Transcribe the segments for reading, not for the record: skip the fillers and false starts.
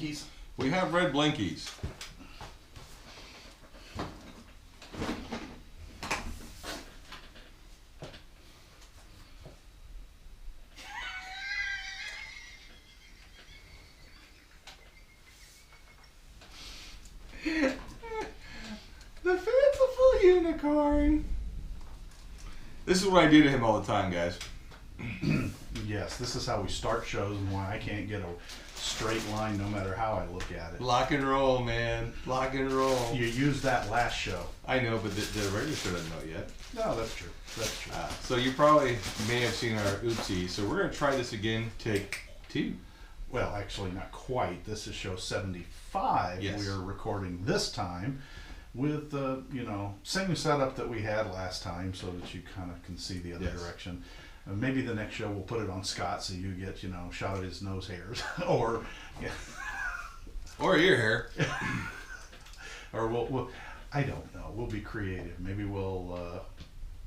blinkies? We have red blinkies. The fanciful unicorn. This is what I do to him all the time, guys. Yes, this is how we start shows and why I can't get a straight line no matter how I look at it. Lock and roll, man. Lock and roll. You used that last show. I know, but the radio show doesn't know yet. No, that's true. That's true. So you probably may have seen our oopsie. So we're going to try this again. Take 2. Well, actually, not quite. This is show 75. Yes. We're recording this time with the, same setup that we had last time so that you kind of can see the other direction. Maybe the next show we'll put it on Scott so you get, shot at his nose hairs. Or your hair. Or we'll, I don't know. We'll be creative. Maybe we'll,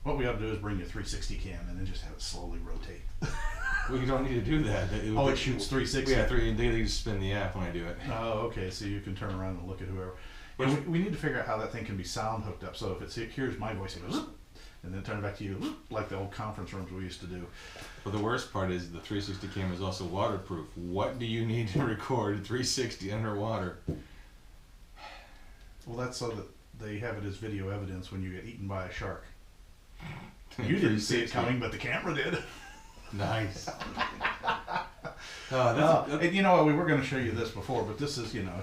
what we ought to do is bring a 360 cam in and just have it slowly rotate. Well, you don't need to do that. It shoots 360? Yeah, they just spin the app when I do it. Oh, okay. So you can turn around and look at whoever. Yeah, we need to figure out how that thing can be sound hooked up. So if it hears my voice, it goes, and then turn it back to you, like the old conference rooms we used to do. Well, the worst part is the 360 camera is also waterproof. What do you need to record 360 underwater? Well, that's so that they have it as video evidence when you get eaten by a shark. You didn't see it coming, but the camera did. Nice. And you know what? We were going to show you this before, but this is, whatever.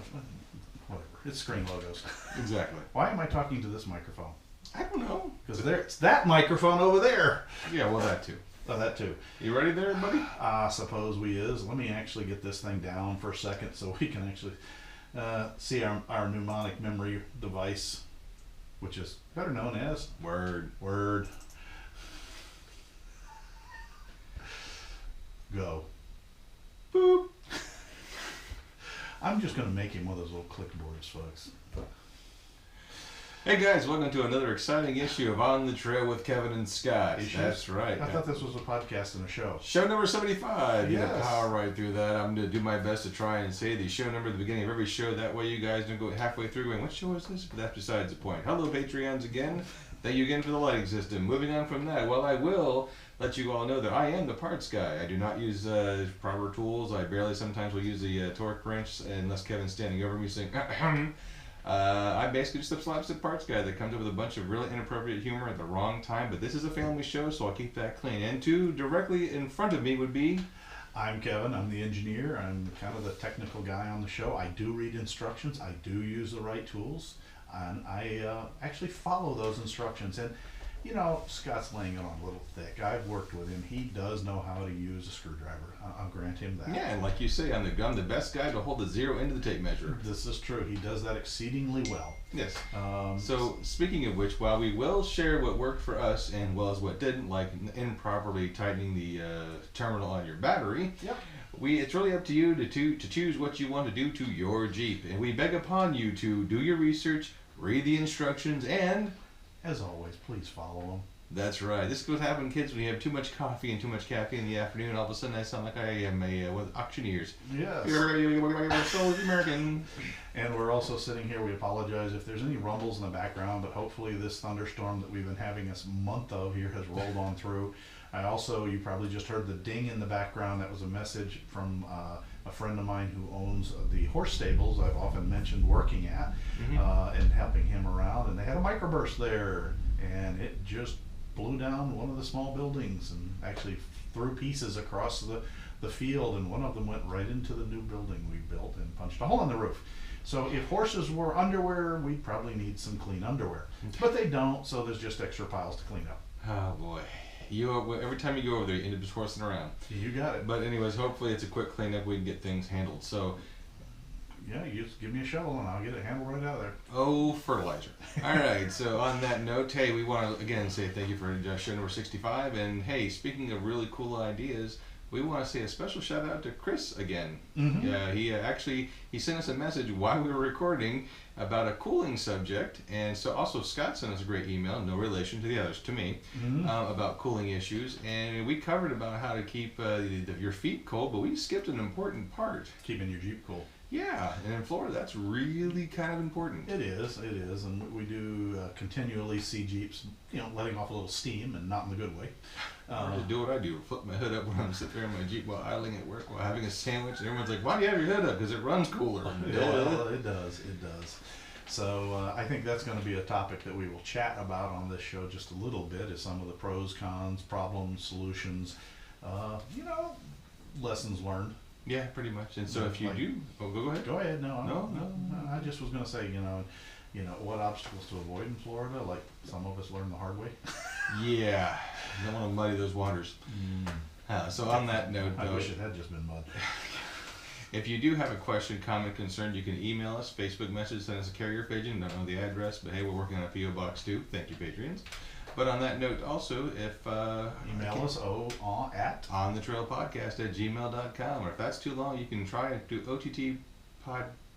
It's screen logos. Exactly. Why am I talking to this microphone? I don't know. Because it's that microphone over there. Yeah, well, that too. Oh, that too. You ready there, buddy? I suppose we is. Let me actually get this thing down for a second so we can actually see our mnemonic memory device, which is better known as Word. Go. Boop. I'm just going to make him one of those little clickboards, folks. Hey guys, welcome to another exciting issue of On the Trail with Kevin and Scott. That's right. I thought this was a podcast and a show. Show number 75. Yes. You know, power right through that. I'm going to do my best to try and say the show number at the beginning of every show. That way you guys don't go halfway through going, what show is this? But that's besides the point. Hello, Patreons again. Thank you again for the lighting system. Moving on from that, well, I will let you all know that I am the parts guy. I do not use proper tools. I barely sometimes will use the torque wrench unless Kevin's standing over me saying, I basically just a slapstick parts guy that comes up with a bunch of really inappropriate humor at the wrong time, but this is a family show, so I'll keep that clean. And directly in front of me would be... I'm Kevin. I'm the engineer. I'm kind of the technical guy on the show. I do read instructions. I do use the right tools. And I actually follow those instructions. And, Scott's laying it on a little thick. I've worked with him. He does know how to use a screwdriver. I'll grant him that. Yeah, and like you say, I'm the best guy to hold the zero into the tape measure. This is true. He does that exceedingly well. Yes. So, speaking of which, while we will share what worked for us and well as what didn't, like improperly tightening the terminal on your battery, yep. It's really up to you to choose what you want to do to your Jeep. And we beg upon you to do your research, read the instructions, and... as always, please follow them. That's right. This is what happens, kids, when you have too much coffee and too much caffeine in the afternoon. All of a sudden, I sound like I am one of the auctioneers. Yes. So American. And we're also sitting here. We apologize if there's any rumbles in the background, but hopefully this thunderstorm that we've been having this month of here has rolled on through. You probably just heard the ding in the background. That was a message from a friend of mine who owns the horse stables I've often mentioned working at, and helping him around. And they had a microburst there, and it just blew down one of the small buildings and actually threw pieces across the field, and one of them went right into the new building we built and punched a hole in the roof. So if horses were underwear, we'd probably need some clean underwear. But they don't, so there's just extra piles to clean up. Oh boy. Every time you go over there, you end up just horsing around. You got it. But anyways, hopefully it's a quick cleanup. We can get things handled. So, yeah, you just give me a shovel and I'll get it handled right out of there. Oh, fertilizer. All right. So on that note, hey, we want to again say thank you for show number 65. And hey, speaking of really cool ideas, we want to say a special shout out to Chris again. Mm-hmm. Yeah, he sent us a message while we were recording about a cooling subject, and so also Scott sent us a great email, no relation to the others, to me, about cooling issues, and we covered about how to keep your feet cold, but we skipped an important part. Keeping your Jeep cool. Yeah, and in Florida, that's really kind of important. It is, and we do continually see Jeeps, letting off a little steam, and not in the good way. I just do what I do, flip my hood up when I'm sitting there in my Jeep while idling at work, while having a sandwich, and everyone's like, why do you have your hood up? Because it runs cooler. Well, it does. So I think that's going to be a topic that we will chat about on this show just a little bit, is some of the pros, cons, problems, solutions, lessons learned. Yeah, pretty much. And so if you do, go ahead. Go ahead. No. I just was going to say, what obstacles to avoid in Florida, like some of us learned the hard way. Yeah, don't want to muddy those waters. So on that note, I wish it had just been mud. If you do have a question, comment, concern, you can email us, Facebook message, send us a carrier pigeon. Don't know the address, but hey, we're working on a P.O. Box too. Thank you, Patreons. But on that note, also, if email us at onthetrailpodcast@gmail.com, or if that's too long, you can try it. Do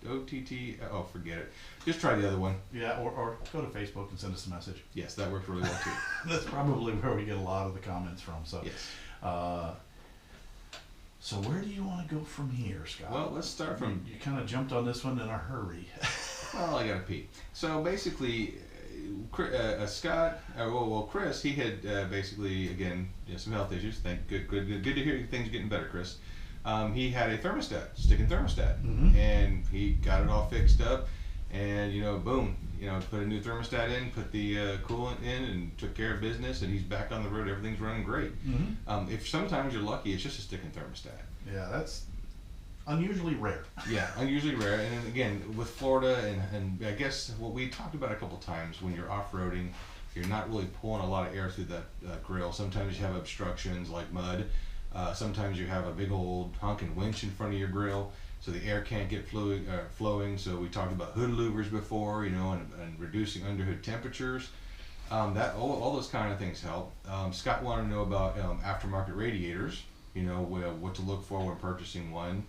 Oh, forget it. Just try the other one. Yeah, or go to Facebook and send us a message. Yes, that works really well too. That's probably where we get a lot of the comments from. So yes. So where do you want to go from here, Scott? Well, let's start from. You kind of jumped on this one in a hurry. Well, I gotta pee. So basically, Scott, Chris, he had basically, again, some health issues. Good to hear things getting better, Chris. He had a sticking thermostat, and he got it all fixed up, and boom, put a new thermostat in, put the coolant in, and took care of business, and he's back on the road. Everything's running great. If sometimes you're lucky, it's just a sticking thermostat. Yeah, that's unusually rare. Yeah, unusually rare. And then again, with Florida, and I guess what we talked about a couple times, when you're off-roading, you're not really pulling a lot of air through that grill. Sometimes you have obstructions like mud. Sometimes you have a big old honking winch in front of your grill, so the air can't get flowing. So we talked about hood louvers before, and reducing underhood temperatures. All those kind of things help. Scott wanted to know about aftermarket radiators. What to look for when purchasing one.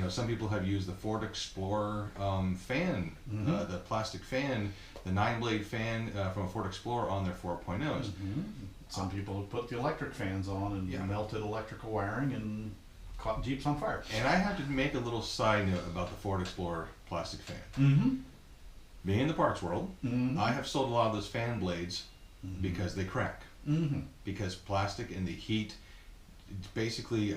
Some people have used the Ford Explorer fan, the plastic fan, the 9-blade fan from a Ford Explorer on their 4.0s. Some people have put the electric fans on and melted electrical wiring and caught Jeeps on fire. And I have to make a little side note about the Ford Explorer plastic fan. Being in the parts world, I have sold a lot of those fan blades because they crack. Because plastic and the heat, basically,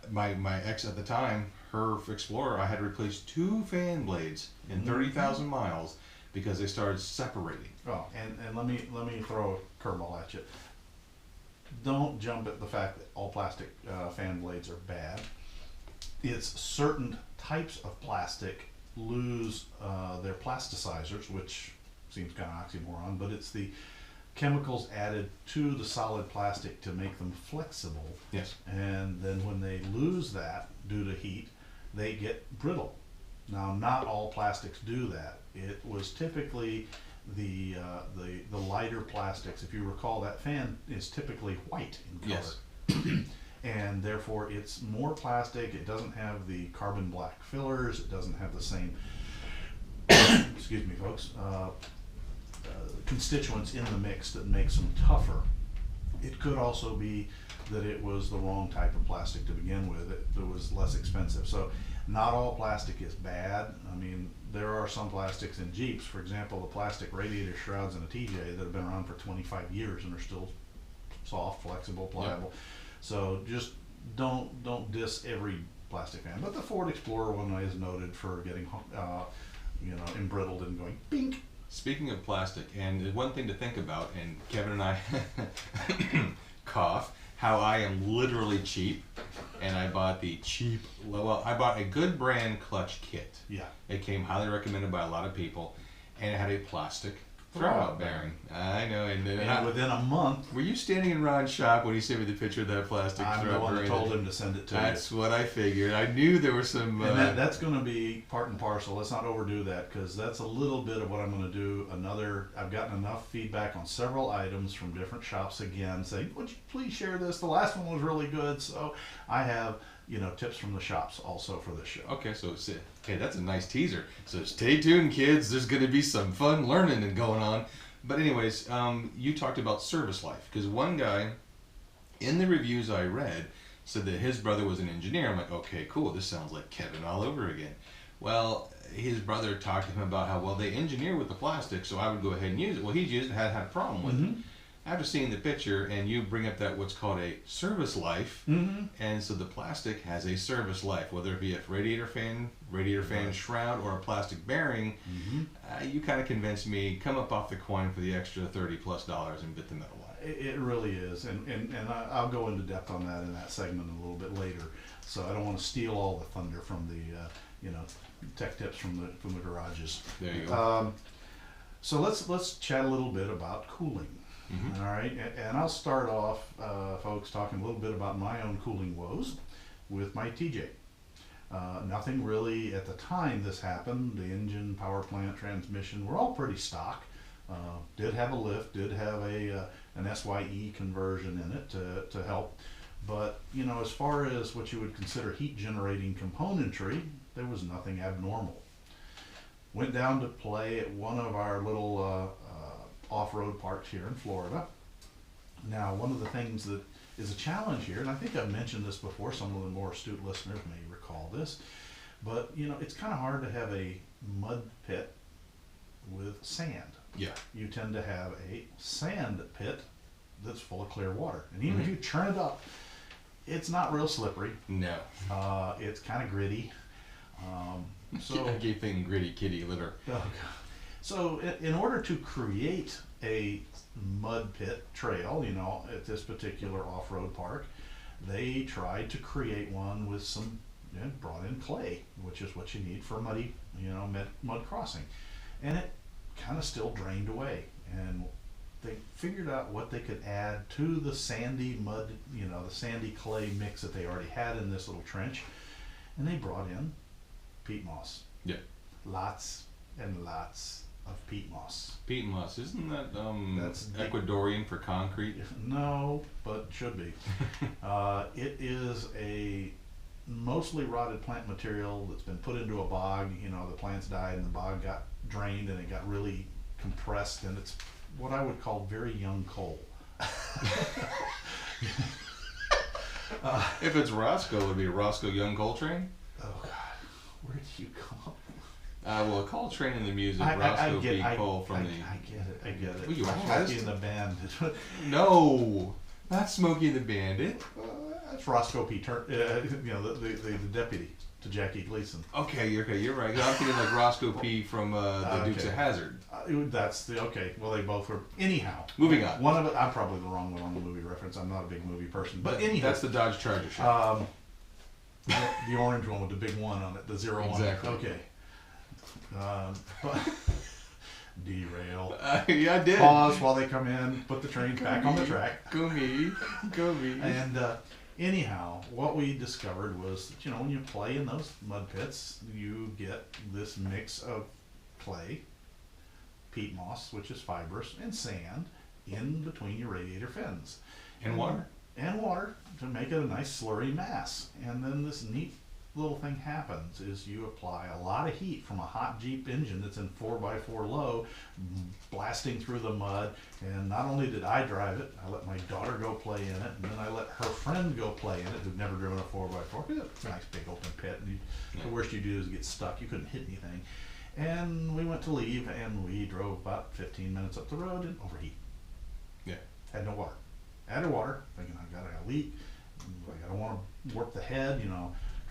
my ex at the time, her Explorer, I had to replace 2 fan blades in 30,000 miles because they started separating. Oh, and let me throw a curveball at you. Don't jump at the fact that all plastic fan blades are bad. It's certain types of plastic lose their plasticizers, which seems kind of oxymoron, but it's the chemicals added to the solid plastic to make them flexible. Yes. And then when they lose that due to heat, they get brittle. Now, not all plastics do that. It was typically the lighter plastics. If you recall, that fan is typically white in color. Yes. And therefore it's more plastic. It doesn't have the carbon black fillers. It doesn't have the same excuse me, folks, constituents in the mix that makes them tougher. It could also be that it was the wrong type of plastic to begin with. It was less expensive. So not all plastic is bad. I mean, there are some plastics in Jeeps, for example, the plastic radiator shrouds in a TJ that have been around for 25 years and are still soft, flexible, pliable. Yep. So just don't diss every plastic fan. But the Ford Explorer one is noted for getting embrittled and going bink. Speaking of plastic, and one thing to think about, and Kevin and I cough, how I am literally cheap, and I bought I bought a good brand clutch kit. Yeah. It came highly recommended by a lot of people, and it had a plastic throwout bearing. I know. And within a month. Were you standing in Ron's shop when he sent me the picture of that plastic throwout bearing? I'm the one that told him to send it to you. That's what I figured. I knew there was some... And that's going to be part and parcel. Let's not overdo that, because that's a little bit of what I'm going to do. I've gotten enough feedback on several items from different shops again, saying, would you please share this? The last one was really good. So I have... tips from the shops also for this show. Okay, so hey, that's a nice teaser. So stay tuned, kids. There's going to be some fun learning and going on. But anyways, you talked about service life, because one guy in the reviews I read said that his brother was an engineer. I'm like, okay, cool. This sounds like Kevin all over again. Well, his brother talked to him about how, well, they engineer with the plastic, so I would go ahead and use it. Well, he's used it, had a problem with it. After seeing the picture, and you bring up that what's called a service life, and so the plastic has a service life, whether it be a radiator fan shroud, or a plastic bearing. You kind of convinced me, come up off the coin for the extra $30+ and bit the metal one. It really is, and I'll go into depth on that in that segment a little bit later. So I don't want to steal all the thunder from the tech tips from the garages. There you go. So let's chat a little bit about cooling. All right, and I'll start off, folks, talking a little bit about my own cooling woes with my TJ. Nothing really at the time this happened. The engine, power plant, transmission were all pretty stock. Did have a lift, did have an SYE conversion in it to help. But, as far as what you would consider heat generating componentry, there was nothing abnormal. Went down to play at one of our little off-road parks here in Florida. Now, one of the things that is a challenge here, and I think I've mentioned this before, some of the more astute listeners may recall this, but it's kind of hard to have a mud pit with sand. Yeah. You tend to have a sand pit that's full of clear water. And even if you churn it up, it's not real slippery. No. It's kind of gritty. So I keep thinking gritty kitty litter. Oh, God. So in order to create a mud pit trail, at this particular off-road park, they tried to create one with some, brought in clay, which is what you need for a muddy, mud crossing. And it kind of still drained away. And they figured out what they could add to the sandy mud, the sandy clay mix that they already had in this little trench. And they brought in peat moss. Yeah. Lots and lots of peat moss. Peat moss, isn't that That's Ecuadorian for concrete? No, but should be. It is a mostly rotted plant material that's been put into a bog. The plants died and the bog got drained and it got really compressed, and it's what I would call very young coal. If it's Roscoe, it would be Roscoe Young Coltrane. Oh God, where did you come? Well, Coltrane in the music, Roscoe P. Cole from the... I get it. Well, you Smokey and the Band. No, not Smokey and the Bandit. That's Roscoe P. The deputy to Jackie Gleason. Okay, you're right. I'm thinking like Roscoe P. from the Dukes of Hazzard. That's okay. Well, they both were. Anyhow, moving on. One of it. I'm probably the wrong one on the movie reference. I'm not a big movie person, but anyhow, that's the Dodge Charger shot. The orange one with the big one on it, the 01. Exactly. Okay. But derail. Yeah, I did. Pause while they come in. Put the train back on the track. Go me. And anyhow, what we discovered was that, when you play in those mud pits, you get this mix of clay, peat moss, which is fibrous, and sand in between your radiator fins. And water. And water to make it a nice slurry mass. And then this neat little thing happens is you apply a lot of heat from a hot Jeep engine that's in 4x4 low, blasting through the mud. And not only did I drive it, I let my daughter go play in it, and then I let her friend go play in it who'd never driven a 4x4. It's a nice big open pit, and the worst you do is get stuck. You couldn't hit anything. And we went to leave, and we drove about 15 minutes up the road and overheat. Yeah. Had no water. Added water, thinking I got a leak. Like, I don't want to warp the head,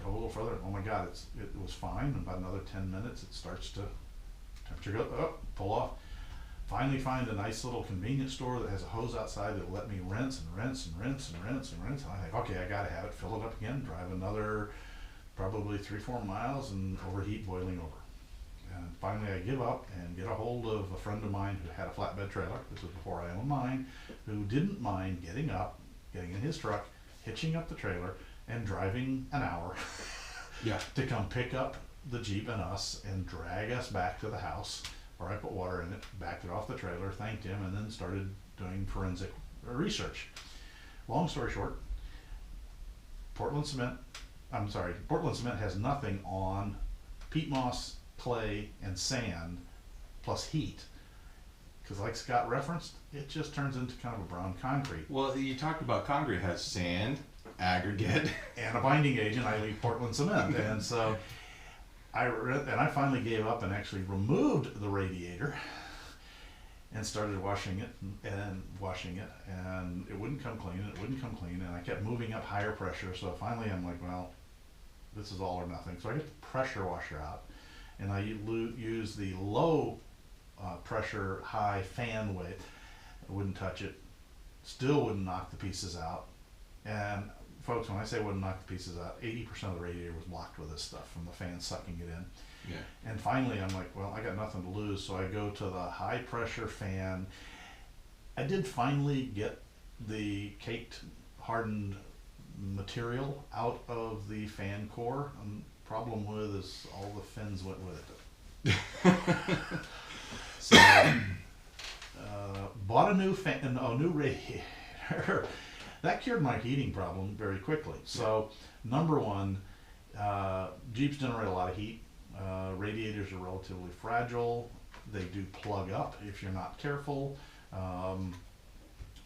Go a little further. Oh my God, it was fine. In about another 10 minutes, it starts to temperature go up, pull off. Finally, find a nice little convenience store that has a hose outside that will let me rinse and rinse and rinse and rinse and rinse. And I think, okay, I gotta have it. Fill it up again. Drive another probably 3-4 miles and overheat, boiling over. And finally, I give up and get a hold of a friend of mine who had a flatbed trailer. This was before I owned mine, who didn't mind getting up, getting in his truck, hitching up the trailer, and driving an hour to come pick up the Jeep and us and drag us back to the house where I put water in it, backed it off the trailer, thanked him, and then started doing forensic research. Long story short, Portland Cement has nothing on peat moss, clay, and sand plus heat. Because like Scott referenced, it just turns into kind of a brown concrete. Well, you talked about concrete has sand aggregate, and a binding agent, i.e. Portland cement. And so I finally gave up and actually removed the radiator and started washing it and it wouldn't come clean, and I kept moving up higher pressure. So finally I'm like, well, this is all or nothing. So I get the pressure washer out, and I use the low pressure high fan weight. I wouldn't touch it, still wouldn't knock the pieces out. And folks, when I say wouldn't knock the pieces out, 80% of the radiator was blocked with this stuff from the fan sucking it in. Yeah. And finally I'm like, well, I got nothing to lose, so I go to the high pressure fan. I did finally get the caked hardened material out of the fan core. Problem with is all the fins went with it. So bought a new radiator. That cured my heating problem very quickly. So number one, Jeeps generate a lot of heat. Radiators are relatively fragile. They do plug up if you're not careful.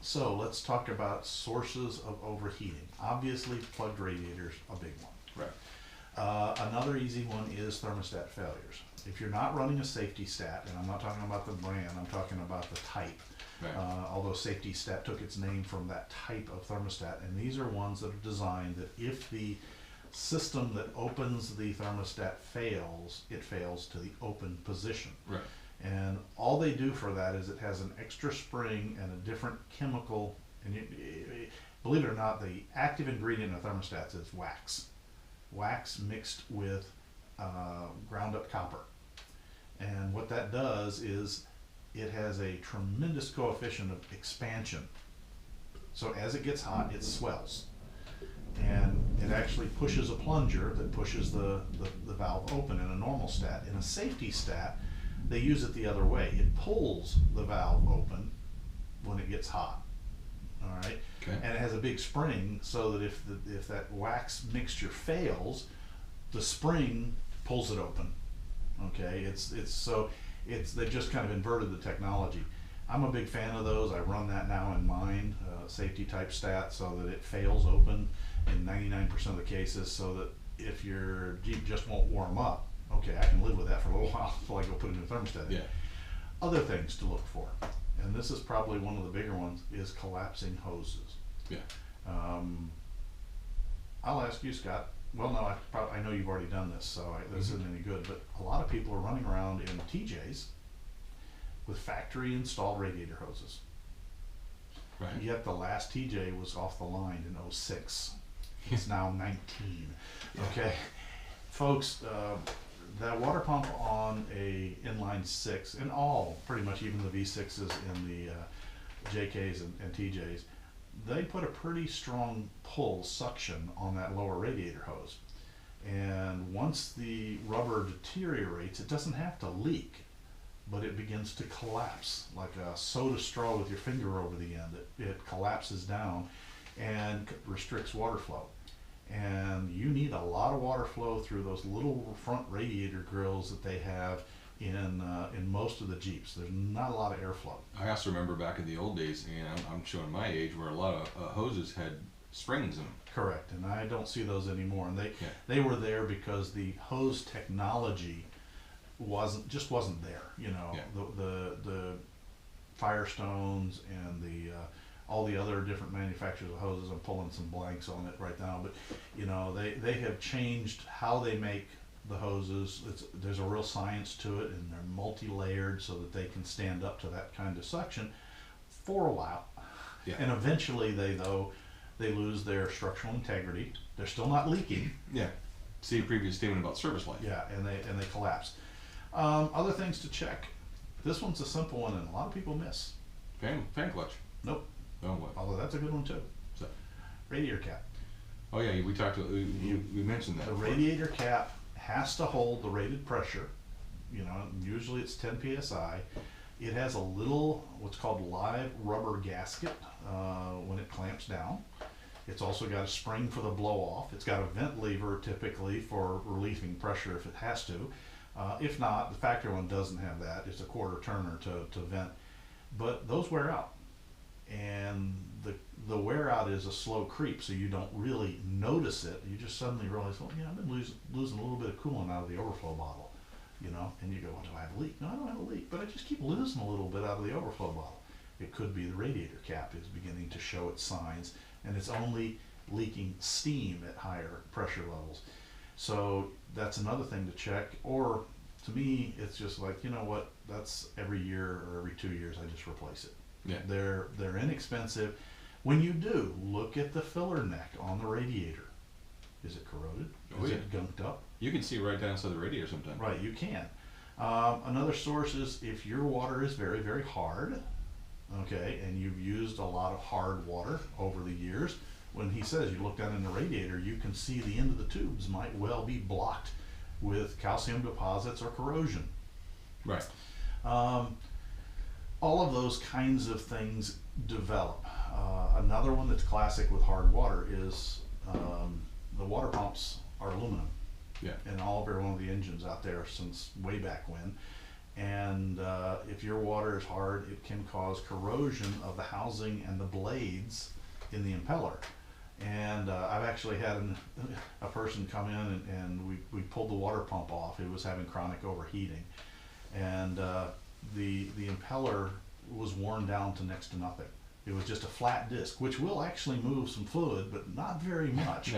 So let's talk about sources of overheating. Obviously, plugged radiators, a big one. Right. Another easy one is thermostat failures. If you're not running a safety stat, and I'm not talking about the brand, I'm talking about the type. Right. Although safety stat took its name from that type of thermostat, and these are ones that are designed that if the system that opens the thermostat fails, it fails to the open position. Right. And all they do for that is it has an extra spring and a different chemical, and believe it or not, the active ingredient in thermostats is wax. Wax mixed with ground up copper. And what that does is it has a tremendous coefficient of expansion. So as it gets hot, it swells. And it actually pushes a plunger that pushes the valve open in a normal stat. In a safety stat, they use it the other way. It pulls the valve open when it gets hot. All right. Okay. And it has a big spring so that if that wax mixture fails, the spring pulls it open. Okay. They've just kind of inverted the technology. I'm a big fan of those. I run that now in mine, safety type stat, so that it fails open in 99% of the cases, so that if your Jeep just won't warm up, okay, I can live with that for a little while until I go put a new thermostat in. Yeah. Other things to look for, and this is probably one of the bigger ones, is collapsing hoses. Yeah. I'll ask you, Scott. Well, no, I know you've already done this, so this isn't any good, but a lot of people are running around in TJs with factory installed radiator hoses. Right. Yet the last TJ was off the line in 06. It's now 19. Yeah. Okay. Folks, that water pump on a inline 6, and all, pretty much even the V6s and the JKs and TJs, they put a pretty strong pull suction on that lower radiator hose. And once the rubber deteriorates, it doesn't have to leak, but it begins to collapse like a soda straw with your finger over the end. It collapses down and restricts water flow. And you need a lot of water flow through those little front radiator grills that they have in most of the Jeeps. There's not a lot of airflow. I also remember back in the old days, and I'm showing my age, where a lot of hoses had springs in them. Correct, and I don't see those anymore. And they were there because the hose technology wasn't there. You know, the Firestones and all the other different manufacturers of hoses. I'm pulling some blanks on it right now, but you know, they have changed how they make the hoses. There's a real science to it, and they're multi-layered so that they can stand up to that kind of suction for a while. Yeah. And eventually they lose their structural integrity. They're still not leaking. Yeah. See previous statement about service life. Yeah, and they collapse. Other things to check. This one's a simple one, and a lot of people miss. Fan clutch. Nope. Oh, what? Although that's a good one too. So, Radiator cap. oh yeah, we talked. We mentioned that. The before. radiator cap has to hold the rated pressure. You know, usually it's 10 psi. It has a little what's called live rubber gasket when it clamps down. It's also got a spring for the blow off. It's got a vent lever typically for relieving pressure if it has to. If not, the factory one doesn't have that. It's a quarter turner to vent. But those wear out. And the wear out is a slow creep, so you don't really notice it. You just suddenly realize, well, yeah, I've been losing a little bit of coolant out of the overflow bottle, you know, and you go, well, do I have a leak? No, I don't have a leak, but I just keep losing a little bit out of the overflow bottle. It could be the radiator cap is beginning to show its signs, and it's only leaking steam at higher pressure levels. So that's another thing to check. Or to me, it's just like, you know what, that's every year or every 2 years I just replace it. Yeah. They're inexpensive. When you do, look at the filler neck on the radiator. Is it corroded? Oh, Is yeah. it gunked up? You can see right down inside the radiator sometimes. Right, you can. Another source is if your water is very, very hard, okay, and you've used a lot of hard water over the years, when he says you look down in the radiator, you can see the end of the tubes might well be blocked with calcium deposits or corrosion. Right. All of those kinds of things develop. Another one that's classic with hard water is the water pumps are aluminum. Yeah. In all of every one of the engines out there since way back when. And if your water is hard, it can cause corrosion of the housing and the blades in the impeller. And I've actually had a person come in and we pulled the water pump off. It was having chronic overheating. And the impeller was worn down to next to nothing. It was just a flat disc, which will actually move some fluid, but not very much.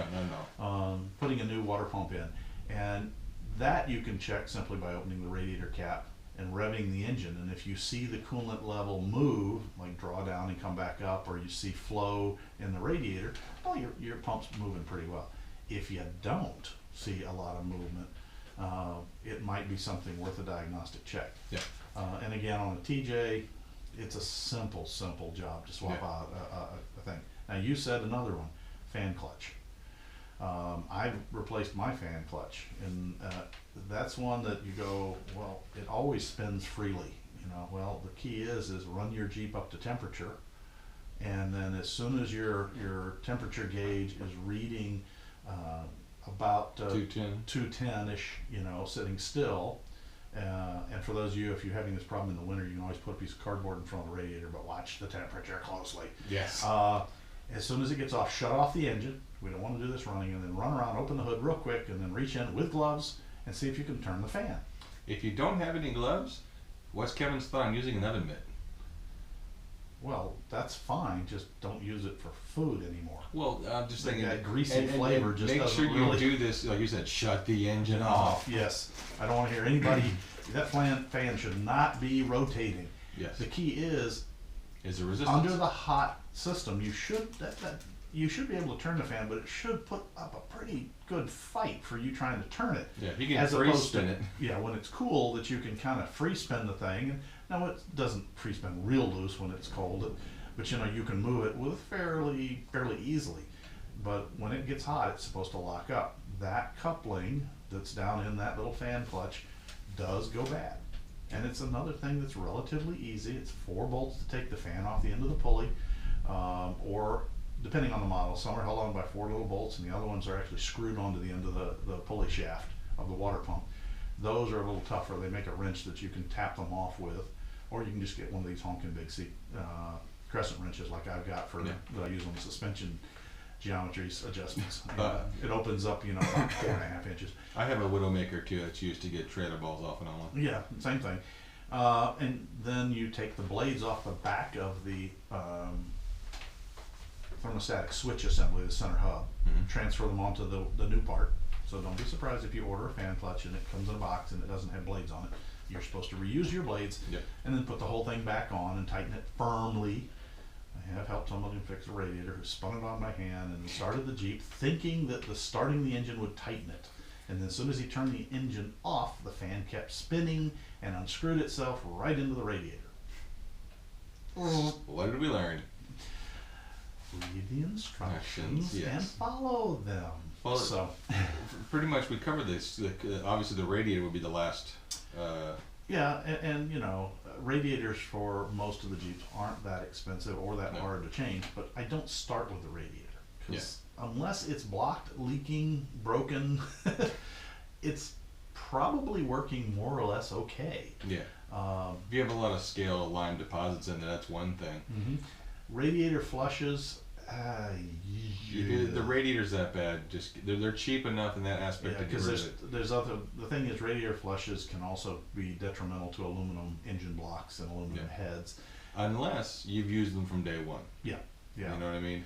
No. Putting a new water pump in. And that you can check simply by opening the radiator cap and revving the engine. And if you see the coolant level move, like draw down and come back up, or you see flow in the radiator, well, your pump's moving pretty well. If you don't see a lot of movement, it might be something worth a diagnostic check. Yeah. And again, on a TJ, it's a simple job to swap out a thing. Now you said another one, fan clutch. I've replaced my fan clutch, and that's one that you go, well, it always spins freely. You know, well, the key is run your Jeep up to temperature, and then as soon as your temperature gauge is reading about 210-ish, you know, sitting still. And for those of you, if you're having this problem in the winter, you can always put a piece of cardboard in front of the radiator, but watch the temperature closely. Yes. As soon as it gets off, shut off the engine. We don't want to do this running, and then run around, open the hood real quick, and then reach in with gloves and see if you can turn the fan. If you don't have any gloves, what's Kevin's thought on using an oven mitt? Well, that's fine. Just don't use it for food anymore. Well, I'm just thinking that greasy flavor just make doesn't sure you really do this, like you said, shut the engine off. Yes, I don't want to hear anybody. That fan should not be rotating. Yes. The key is a resistance under the hot system. You should you should be able to turn the fan, but it should put up a pretty good fight for you trying to turn it. Yeah, you can free spin it. Yeah, when it's cool, that you can kind of free spin the thing. And now it doesn't free spin real loose when it's cold, but you know you can move it with fairly easily. But when it gets hot, it's supposed to lock up. That coupling that's down in that little fan clutch does go bad. And it's another thing that's relatively easy. It's 4 bolts to take the fan off the end of the pulley, or depending on the model, some are held on by 4 little bolts, and the other ones are actually screwed onto the end of the pulley shaft of the water pump. Those are a little tougher. They make a wrench that you can tap them off with, or you can just get one of these honking big crescent wrenches like I've got that I use on the suspension geometries adjustments. It opens up, you know, about 4.5 inches. I have a Widowmaker too that's used to get trailer balls off and on. Yeah, same thing. And then you take the blades off the back of the thermostatic switch assembly, the center hub, transfer them onto the new part. So don't be surprised if you order a fan clutch and it comes in a box and it doesn't have blades on it. You're supposed to reuse your blades and then put the whole thing back on and tighten it firmly. I have helped somebody fix a radiator who spun it on by hand and started the Jeep thinking that starting the engine would tighten it. And then as soon as he turned the engine off, the fan kept spinning and unscrewed itself right into the radiator. What did we learn? Read the instructions and follow them. Well, so pretty much we covered this. Obviously, the radiator would be the last. Yeah, and you know, radiators for most of the Jeeps aren't that expensive or that hard to change. But I don't start with the radiator because unless it's blocked, leaking, broken, it's probably working more or less okay. Yeah. If you have a lot of scale line deposits in there, that's one thing. Radiator flushes, The radiator's that bad. Just they're cheap enough in that aspect yeah, to get because rid of it. there's other. The thing is, radiator flushes can also be detrimental to aluminum engine blocks and aluminum heads. Unless you've used them from day one. Yeah, yeah. You know what I mean?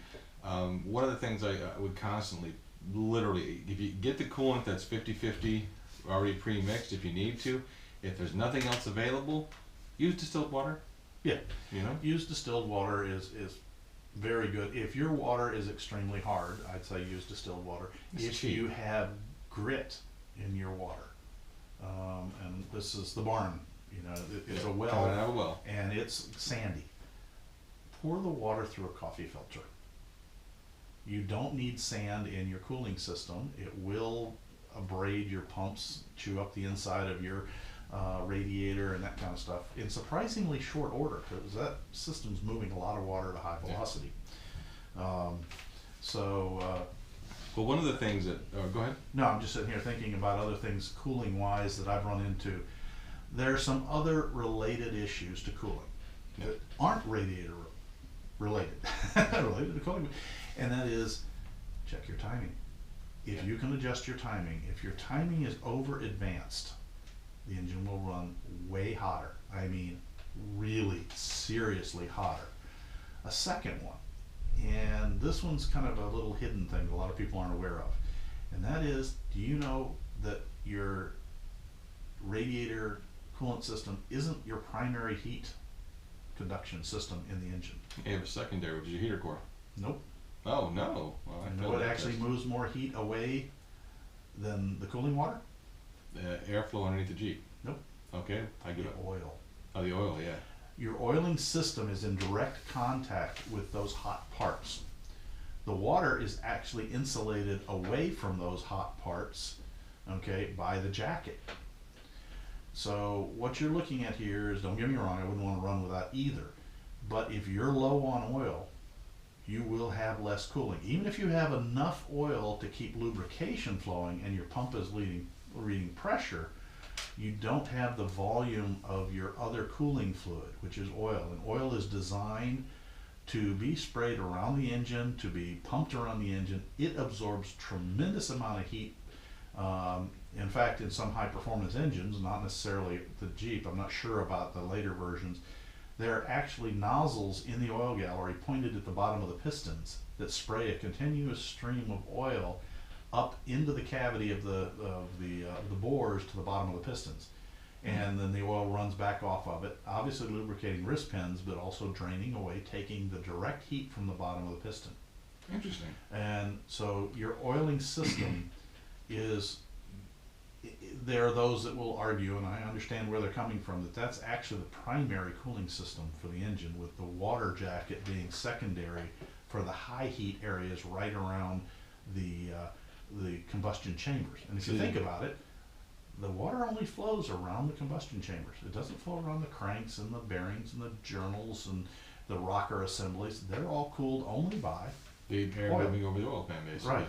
One of the things I would constantly, literally, if you get the coolant that's 50-50 already pre-mixed, if you need to, if there's nothing else available, use distilled water. Yeah. You know? Use distilled water is very good. If your water is extremely hard, I'd say use distilled water. It's if cheap. you have grit in your water, and this is the barn, you know, it's a well, Coming out of a well. and it's sandy. Pour the water through a coffee filter. You don't need sand in your cooling system. It will abrade your pumps, chew up the inside of your radiator and that kind of stuff in surprisingly short order, because that system's moving a lot of water at a high velocity. Well, one of the things that, go ahead. No, I'm just sitting here thinking about other things cooling wise that I've run into. There are some other related issues to cooling that aren't radiator related, related to cooling, and that is check your timing. If you can adjust your timing, if your timing is over advanced, the engine will run way hotter. I mean, really seriously hotter. A second one, and this one's kind of a little hidden thing that a lot of people aren't aware of, and that is, do you know that your radiator coolant system isn't your primary heat conduction system in the engine? You have a secondary, which is your heater core. Nope. Oh, no. Well, I No, it actually moves more heat away than the cooling water? Airflow underneath the Jeep. Nope. Okay, I get The it. oil. Oh, the oil, yeah. Your oiling system is in direct contact with those hot parts. The water is actually insulated away from those hot parts, okay, by the jacket. So what you're looking at here is, don't get me wrong, I wouldn't want to run without either. But if you're low on oil, you will have less cooling. Even if you have enough oil to keep lubrication flowing and your pump is reading pressure, you don't have the volume of your other cooling fluid, which is oil. And oil is designed to be sprayed around the engine, to be pumped around the engine. It absorbs tremendous amount of heat. In fact, in some high performance engines, not necessarily the Jeep, I'm not sure about the later versions, there are actually nozzles in the oil gallery pointed at the bottom of the pistons that spray a continuous stream of oil up into the cavity of the bores to the bottom of the pistons. And then the oil runs back off of it, obviously lubricating wrist pins, but also draining away, taking the direct heat from the bottom of the piston. Interesting. And so your oiling system is, there are those that will argue, and I understand where they're coming from, that that's actually the primary cooling system for the engine, with the water jacket being secondary for the high heat areas right around the combustion chambers. And if you think about it, the water only flows around the combustion chambers. It doesn't flow around the cranks and the bearings and the journals and the rocker assemblies. They're all cooled only by The air oil. moving over the oil pan, basically. Right.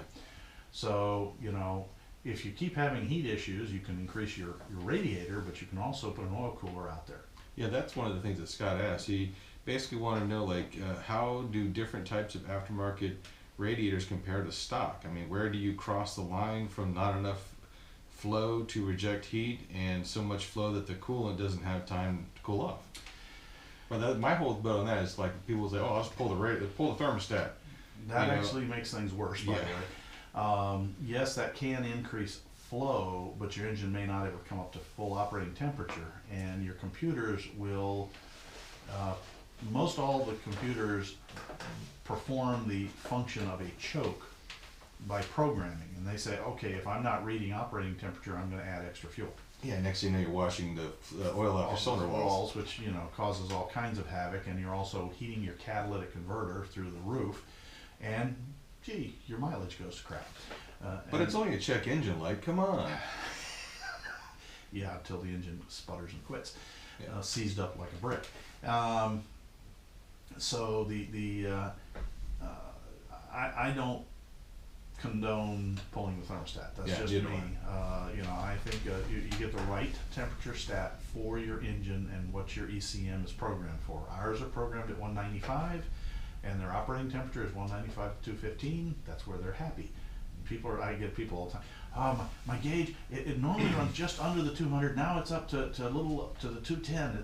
So, you know, if you keep having heat issues, you can increase your radiator, but you can also put an oil cooler out there. Yeah, that's one of the things that Scott asked. He basically wanted to know, like, how do different types of aftermarket radiators compare to stock? I mean, where do you cross the line from not enough flow to reject heat and so much flow that the coolant doesn't have time to cool off? Well, my whole bet on that is, like, people say, oh, let's pull the thermostat. That You know, actually makes things worse, by the way. Yes, that can increase flow, but your engine may not ever come up to full operating temperature, and your computers will, most all the computers perform the function of a choke by programming, and they say, okay, if I'm not reading operating temperature, I'm going to add extra fuel. Yeah, next thing you know, you're washing the oil off your cylinder walls. Which, you know, causes all kinds of havoc, and you're also heating your catalytic converter through the roof, and gee, your mileage goes to crap. But it's only a check engine light, come on. Yeah, until the engine sputters and quits, Yeah. seized up like a brick. So I don't condone pulling the thermostat. That's just neither me. do You know, I think you get the right temperature stat for your engine and what your ECM is programmed for. Ours are programmed at 195. and their operating temperature is 195 to 215, that's where they're happy. I get people all the time, oh, my gauge, it normally runs just under the 200, now it's up to a little up to the 210.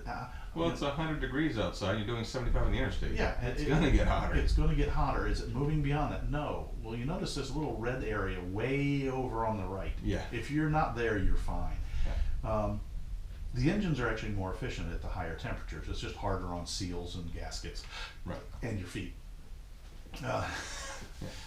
Well, it's 100 degrees outside, you're doing 75 on the interstate. Yeah. It's going to get hotter. It's going to get hotter. Is it moving beyond that? No. Well, you notice this little red area way over on the right. Yeah. If you're not there, you're fine. Yeah. The engines are actually more efficient at the higher temperatures. It's just harder on seals and gaskets. Right. And your feet.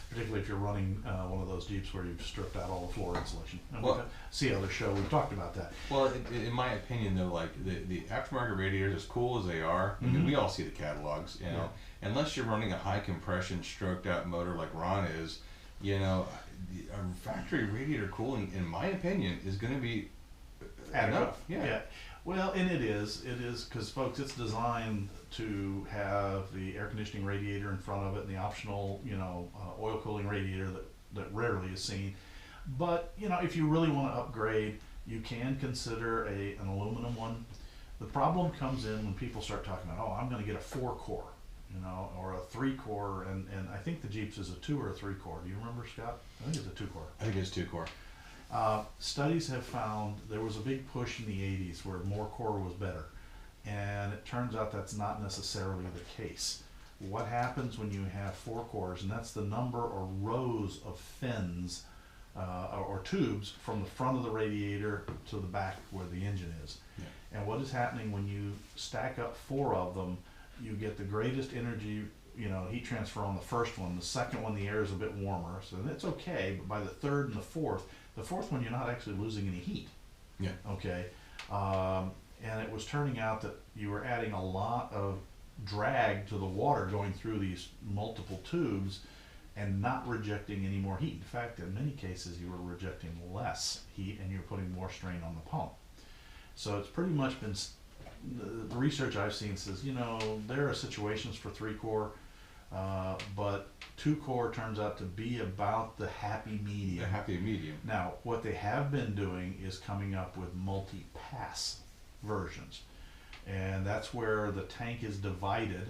Particularly if you're running one of those Jeeps where you've stripped out all the floor insulation. And Well, see how other show, we've talked about that. Well, in my opinion, though, like the aftermarket radiators, as cool as they are, I mean, we all see the catalogs. You know, unless you're running a high compression, stroked out motor like Ron is, you know, a factory radiator cooling, in my opinion, is going to be enough. Yeah. Well, and it is because, folks, it's designed to have the air conditioning radiator in front of it and the optional, oil cooling radiator that rarely is seen. But, if you really want to upgrade, you can consider an aluminum one. The problem comes in when people start talking about, I'm going to get a 4-core, or a 3-core, and I think the Jeeps is a 2 or a 3-core. Do you remember, Scott? I think it's a 2-core. I think it's 2-core. Studies have found there was a big push in the 80s where more core was better, and it turns out that's not necessarily the case. What happens when you have 4 cores, and that's the number or rows of fins or tubes from the front of the radiator to the back where the engine is. Yeah. And what is happening when you stack up 4 of them, you get the greatest energy, heat transfer on the first one. The second one, the air is a bit warmer, so it's okay, but by the third and the fourth one, you're not actually losing any heat. Yeah. Okay. And it was turning out that you were adding a lot of drag to the water going through these multiple tubes and not rejecting any more heat. In fact, in many cases, you were rejecting less heat and you're putting more strain on the pump. So it's pretty much been, the research I've seen says, there are situations for 3-core, but 2-core turns out to be about the happy medium. The happy medium. Now, what they have been doing is coming up with multi-pass versions. And that's where the tank is divided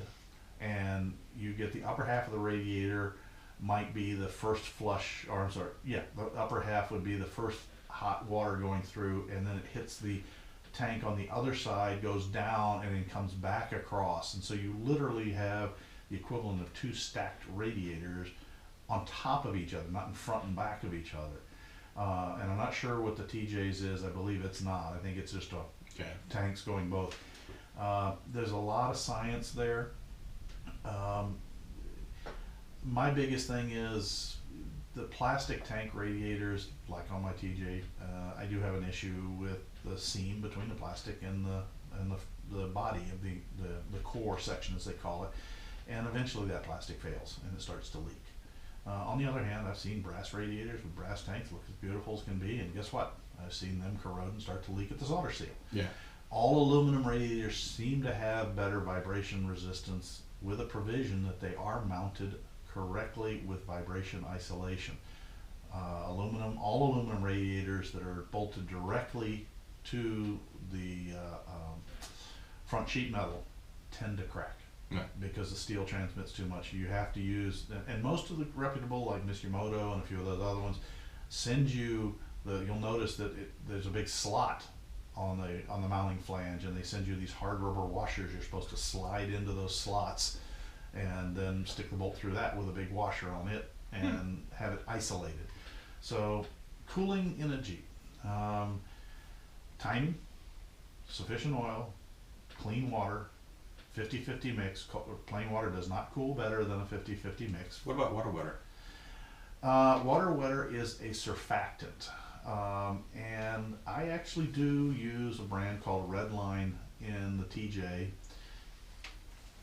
and you get the upper half of the radiator might be the first flush, the upper half would be the first hot water going through, and then it hits the tank on the other side, goes down, and then comes back across. And so you literally have the equivalent of 2 stacked radiators on top of each other, not in front and back of each other. And I'm not sure what the TJ's is. I believe it's not. I think it's just tanks going both. There's a lot of science there. My biggest thing is the plastic tank radiators, like on my TJ. I do have an issue with the seam between the plastic and the body of the core section, as they call it. And eventually that plastic fails and it starts to leak. On the other hand, I've seen brass radiators with brass tanks look as beautiful as can be, and guess what? I've seen them corrode and start to leak at the solder seal. Yeah. All aluminum radiators seem to have better vibration resistance with a provision that they are mounted correctly with vibration isolation. All aluminum radiators that are bolted directly to the front sheet metal tend to crack. Yeah. Because the steel transmits too much. You have to use, and most of the reputable, like Mr. and a few of those other ones, send you you'll notice that there's a big slot on the mounting flange, and they send you these hard rubber washers. You're supposed to slide into those slots and then stick the bolt through that with a big washer on it and have it isolated. So cooling in a Jeep, timing, sufficient oil, clean water, 50-50 mix. Plain water does not cool better than a 50-50 mix. What about water wetter? Water wetter is a surfactant. And I actually do use a brand called Redline in the TJ.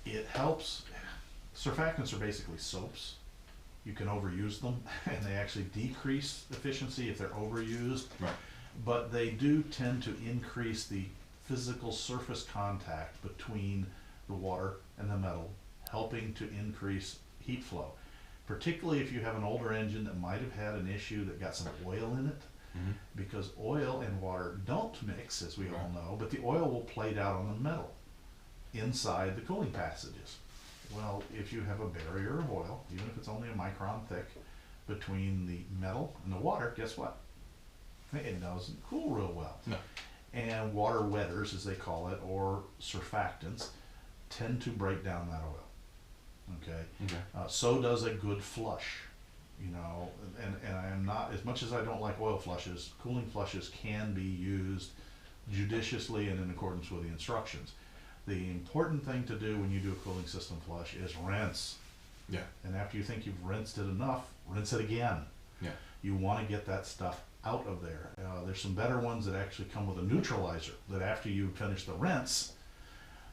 It helps. Surfactants are basically soaps. You can overuse them and they actually decrease efficiency if they're overused. Right. But they do tend to increase the physical surface contact between the water and the metal, helping to increase heat flow. Particularly if you have an older engine that might have had an issue that got some oil in it, because oil and water don't mix, as we all know, but the oil will plate out on the metal inside the cooling passages. Well, if you have a barrier of oil, even if it's only a micron thick, between the metal and the water, guess what? It doesn't cool real well. No. And water wetters, as they call it, or surfactants, tend to break down that oil. Okay? Okay. So does a good flush. You know, and I am not, as much as I don't like oil flushes, cooling flushes can be used judiciously and in accordance with the instructions. The important thing to do when you do a cooling system flush is rinse. Yeah. And after you think you've rinsed it enough, rinse it again. Yeah. You want to get that stuff out of there. There's some better ones that actually come with a neutralizer, that after you finish the rinse,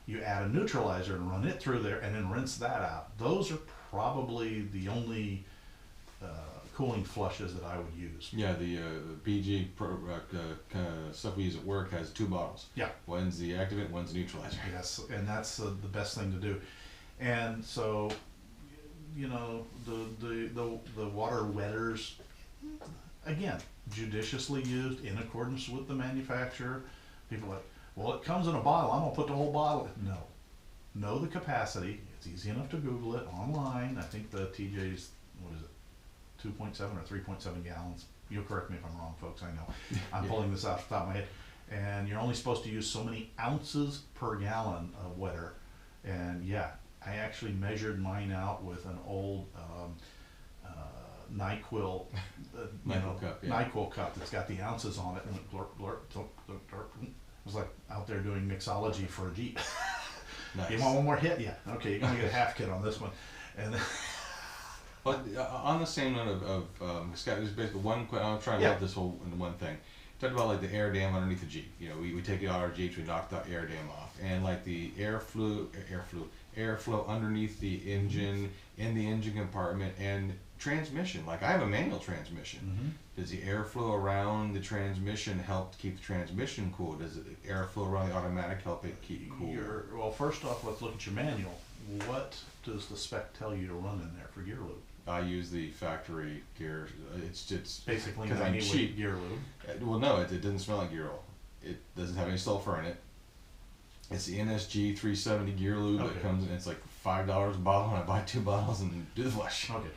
you add a neutralizer and run it through there and then rinse that out. Those are probably the only cooling flushes that I would use. Yeah, the PG stuff we use at work has 2 bottles. Yeah. One's the activant, one's the neutralizer. Yes, and that's the best thing to do. And so, you know, the water wetters, again, judiciously used in accordance with the manufacturer. People are like, well, it comes in a bottle, I'm gonna put the whole bottle in. No. Know the capacity. It's easy enough to Google it online. I think the TJ's, what is it, 2.7 or 3.7 gallons. You'll correct me if I'm wrong, folks, I know. I'm pulling this out off the top of my head. And you're only supposed to use so many ounces per gallon of wetter. And yeah, I actually measured mine out with an old NyQuil, NyQuil cup that's got the ounces on it, and it blurp, blurp, blurp, blurp, blurp. It was like out there doing mixology for a Jeep. Nice. You want one more hit? Yeah. Okay, you're gonna get a half kit on this one. And But on the same note of Scott, there's basically one. I'm trying to love this whole into one thing. Talked about like the air dam underneath the Jeep. You know, we take it out of our Jeeps, we knock the air dam off, and like the airflow underneath the engine, in the engine compartment, and transmission. Like I have a manual transmission. mm-hmm. Does the airflow around the transmission help to keep the transmission cool? Does the airflow around the automatic help it keep cool? Well, first off, let's look at your manual. What does the spec tell you to run in there for gear lube? I use the factory gear. It's Basically 'cause I'm 90 cheap. weight gear lube. Well, no, it doesn't smell like gear oil. It doesn't have any sulfur in it. It's the NSG 370 gear lube that comes in. It's like $5 a bottle, and I buy 2 bottles and do the flush. Okay.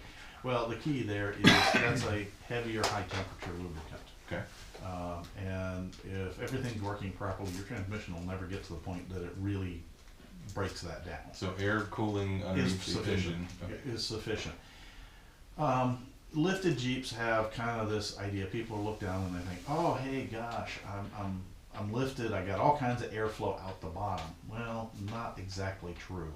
Well, the key there is that's a heavier, high temperature lubricant. Okay. And if everything's working properly, your transmission will never get to the point that it really breaks that down. So air cooling underneath the engine is sufficient. Lifted Jeeps have kind of this idea. People look down and they think, oh, hey, gosh, I'm lifted. I got all kinds of airflow out the bottom. Well, not exactly true.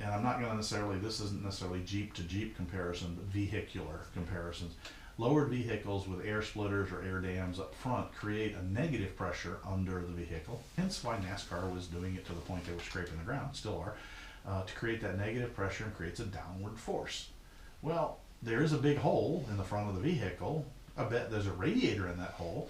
And I'm not going to necessarily, this isn't necessarily Jeep to Jeep comparison, but vehicular comparisons. Lowered vehicles with air splitters or air dams up front create a negative pressure under the vehicle, hence why NASCAR was doing it to the point they were scraping the ground, still are, to create that negative pressure and creates a downward force. Well, there is a big hole in the front of the vehicle. I bet there's a radiator in that hole,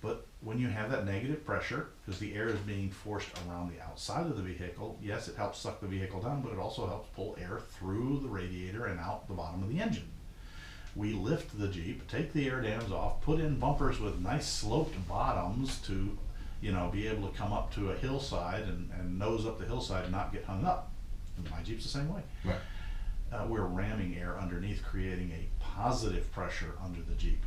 but when you have that negative pressure, because the air is being forced around the outside of the vehicle, yes, it helps suck the vehicle down, but it also helps pull air through the radiator and out the bottom of the engine. We lift the Jeep, take the air dams off, put in bumpers with nice sloped bottoms to, you know, be able to come up to a hillside and nose up the hillside and not get hung up. And my Jeep's the same way. Right. We're ramming air underneath, creating a positive pressure under the Jeep.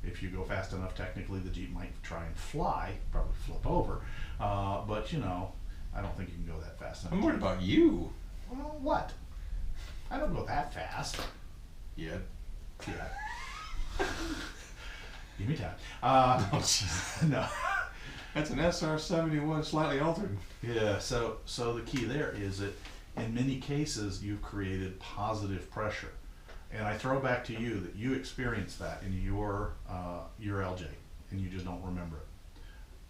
If you go fast enough, technically the Jeep might try and fly, probably flip over, but you know, I don't think you can go that fast. I'm worried about you. Well, what? I don't go that fast. Yeah. Yeah. Give me time. No. That's an SR-71 slightly altered. Yeah, so the key there is that in many cases you've created positive pressure. And I throw back to you that you experienced that in your LJ and you just don't remember it.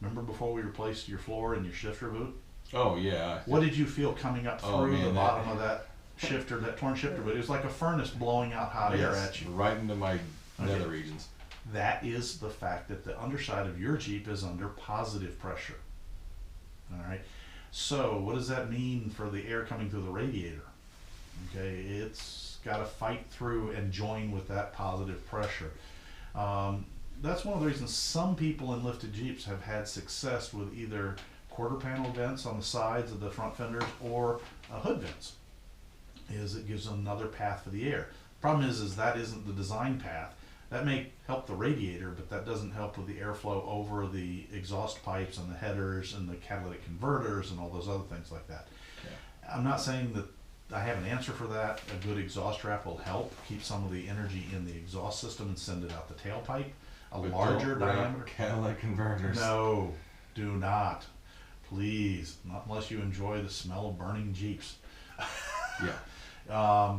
Remember before we replaced your floor and your shifter boot? Oh yeah. What did you feel coming up through the bottom of that shifter, that torn shifter boot? It was like a furnace blowing out hot air at you. Right into my nether regions. That is the fact that the underside of your Jeep is under positive pressure. All right. So what does that mean for the air coming through the radiator? Okay, it's got to fight through and join with that positive pressure. That's one of the reasons some people in lifted Jeeps have had success with either quarter panel vents on the sides of the front fenders or hood vents. It gives another path for the air. Problem is that isn't the design path. That may help the radiator, but that doesn't help with the airflow over the exhaust pipes and the headers and the catalytic converters and all those other things like that. Yeah. I'm not saying that I have an answer for that. A good exhaust wrap will help keep some of the energy in the exhaust system and send it out the tailpipe. But larger diameter catalytic converters. No, do not. Please, not unless you enjoy the smell of burning Jeeps. Yeah.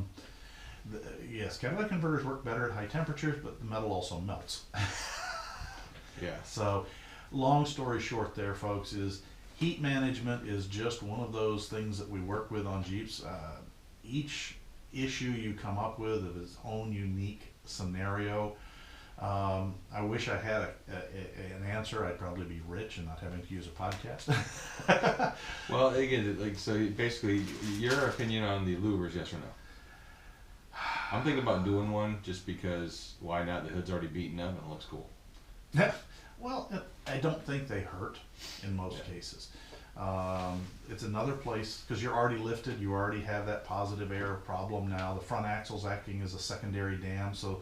Yes, catalytic converters work better at high temperatures, but the metal also melts. Yeah. So, long story short there, folks, is heat management is just one of those things that we work with on Jeeps. Each issue you come up with of its own unique scenario. I wish I had an answer. I'd probably be rich and not having to use a podcast. Well, again, like, so basically, your opinion on the louvers, yes or no? I'm thinking about doing one just because, why not? The hood's already beaten up and it looks cool. Well, I don't think they hurt in most cases. It's another place, because you're already lifted, you already have that positive air problem now. The front axle's acting as a secondary dam, so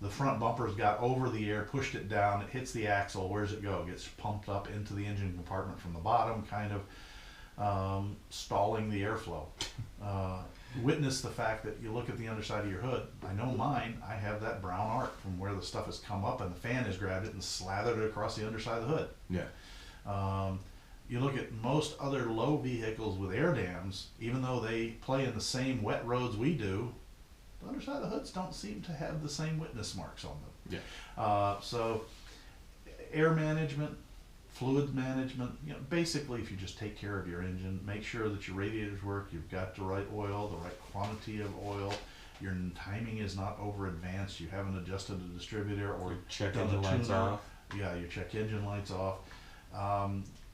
the front bumper's got over the air, pushed it down, it hits the axle, where does it go? It gets pumped up into the engine compartment from the bottom, kind of stalling the airflow. Witness the fact that you look at the underside of your hood. I know mine, I have that brown arc from where the stuff has come up and the fan has grabbed it and slathered it across the underside of the hood. Yeah. You look at most other low vehicles with air dams, even though they play in the same wet roads we do, the underside of the hoods don't seem to have the same witness marks on them. Yeah. So air management, fluid management, basically if you just take care of your engine, make sure that your radiators work, you've got the right oil, the right quantity of oil, your timing is not over advanced, you haven't adjusted the distributor or check done engine the lights tuner. off. Yeah, you check engine lights off.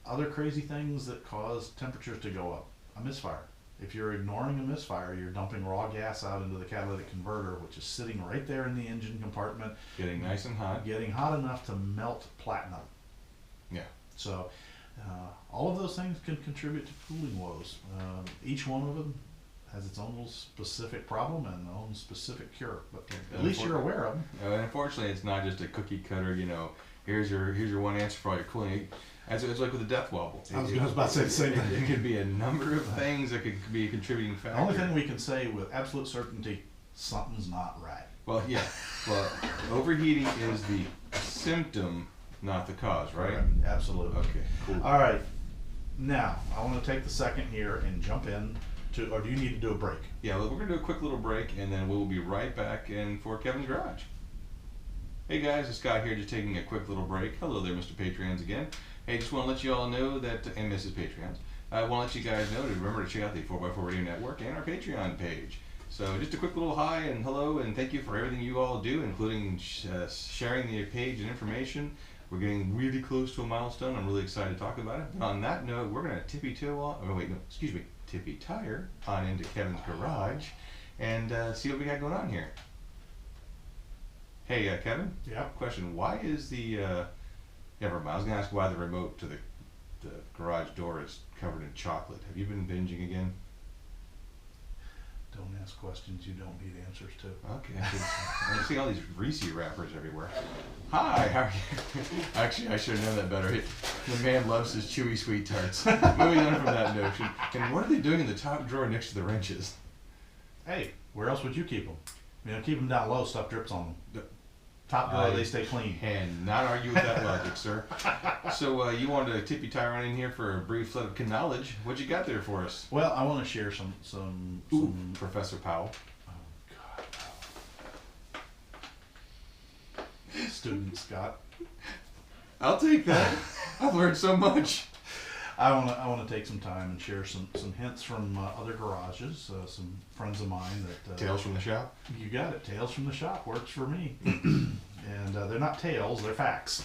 Other crazy things that cause temperatures to go up. A misfire. If you're ignoring a misfire, you're dumping raw gas out into the catalytic converter, which is sitting right there in the engine compartment. Getting nice and hot. Getting hot enough to melt platinum. Yeah. So all of those things can contribute to cooling woes. Each one of them has its own little specific problem and own specific cure, but at least you're aware of them. And unfortunately, it's not just a cookie cutter, here's your one answer for all your cooling. It's like with the death wobble. I was about to say the same thing. It could be a number of things that could be a contributing factor. The only thing we can say with absolute certainty, something's not right. Well, yeah. Well, overheating is the symptom, not the cause, right? Correct. Absolutely. Okay, cool. All right. Now, I want to take the second here and jump in to, or do you need to do a break? Yeah, well, we're going to do a quick little break, and then we'll be right back in for Kevin's Garage. Hey guys, it's Scott here, just taking a quick little break. Hello there, Mr. Patreons again. Hey, just want to let you all know that, and Mrs. Patreons, I want to let you guys know to remember to check out the 4x4 Radio Network and our Patreon page. So just a quick little hi and hello and thank you for everything you all do, including sharing the page and information. We're getting really close to a milestone. I'm really excited to talk about it. But on that note, we're going to tippy tire on into Kevin's Garage and see what we got going on here. Hey, Kevin? Yeah. Question, why is the... Never mind. I was going to ask why the remote to the garage door is covered in chocolate. Have you been binging again? Don't ask questions you don't need answers to. Okay. I'm seeing all these Reese wrappers everywhere. Hi, how are you? Actually, I should have known that better. The man loves his chewy sweet tarts. Moving on from that notion. And what are they doing in the top drawer next to the wrenches? Hey, where else would you keep them? Keep them down low, stuff drips on them. Top drawer, they stay clean. And not argue with that logic, sir. So you wanted to tippy tie on in here for a brief flood of knowledge. What you got there for us? Well, I want to share some Professor Powell. Oh God. Student Scott. I'll take that. I've learned so much. I want to take some time and share some hints from other garages, some friends of mine that Tales from the shop. You got it. Tales from the shop works for me, and they're not tales; they're facts.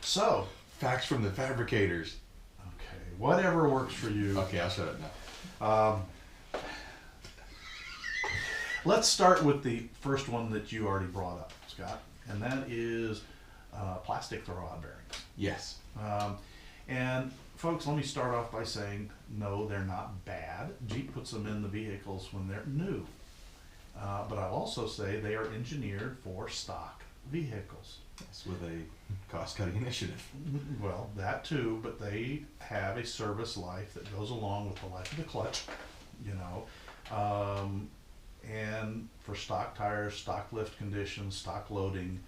So, facts from the fabricators. Okay, whatever works for you. Okay, I'll shut up now. Let's start with the first one that you already brought up, Scott, and that is plastic throw-rod bearings. Yes. And folks, let me start off by saying, no, they're not bad. Jeep puts them in the vehicles when they're new. But I'll also say they are engineered for stock vehicles. It's with a cost-cutting initiative. Well, that too, but they have a service life that goes along with the life of the clutch, you know. And for stock tires, stock lift conditions, stock loading,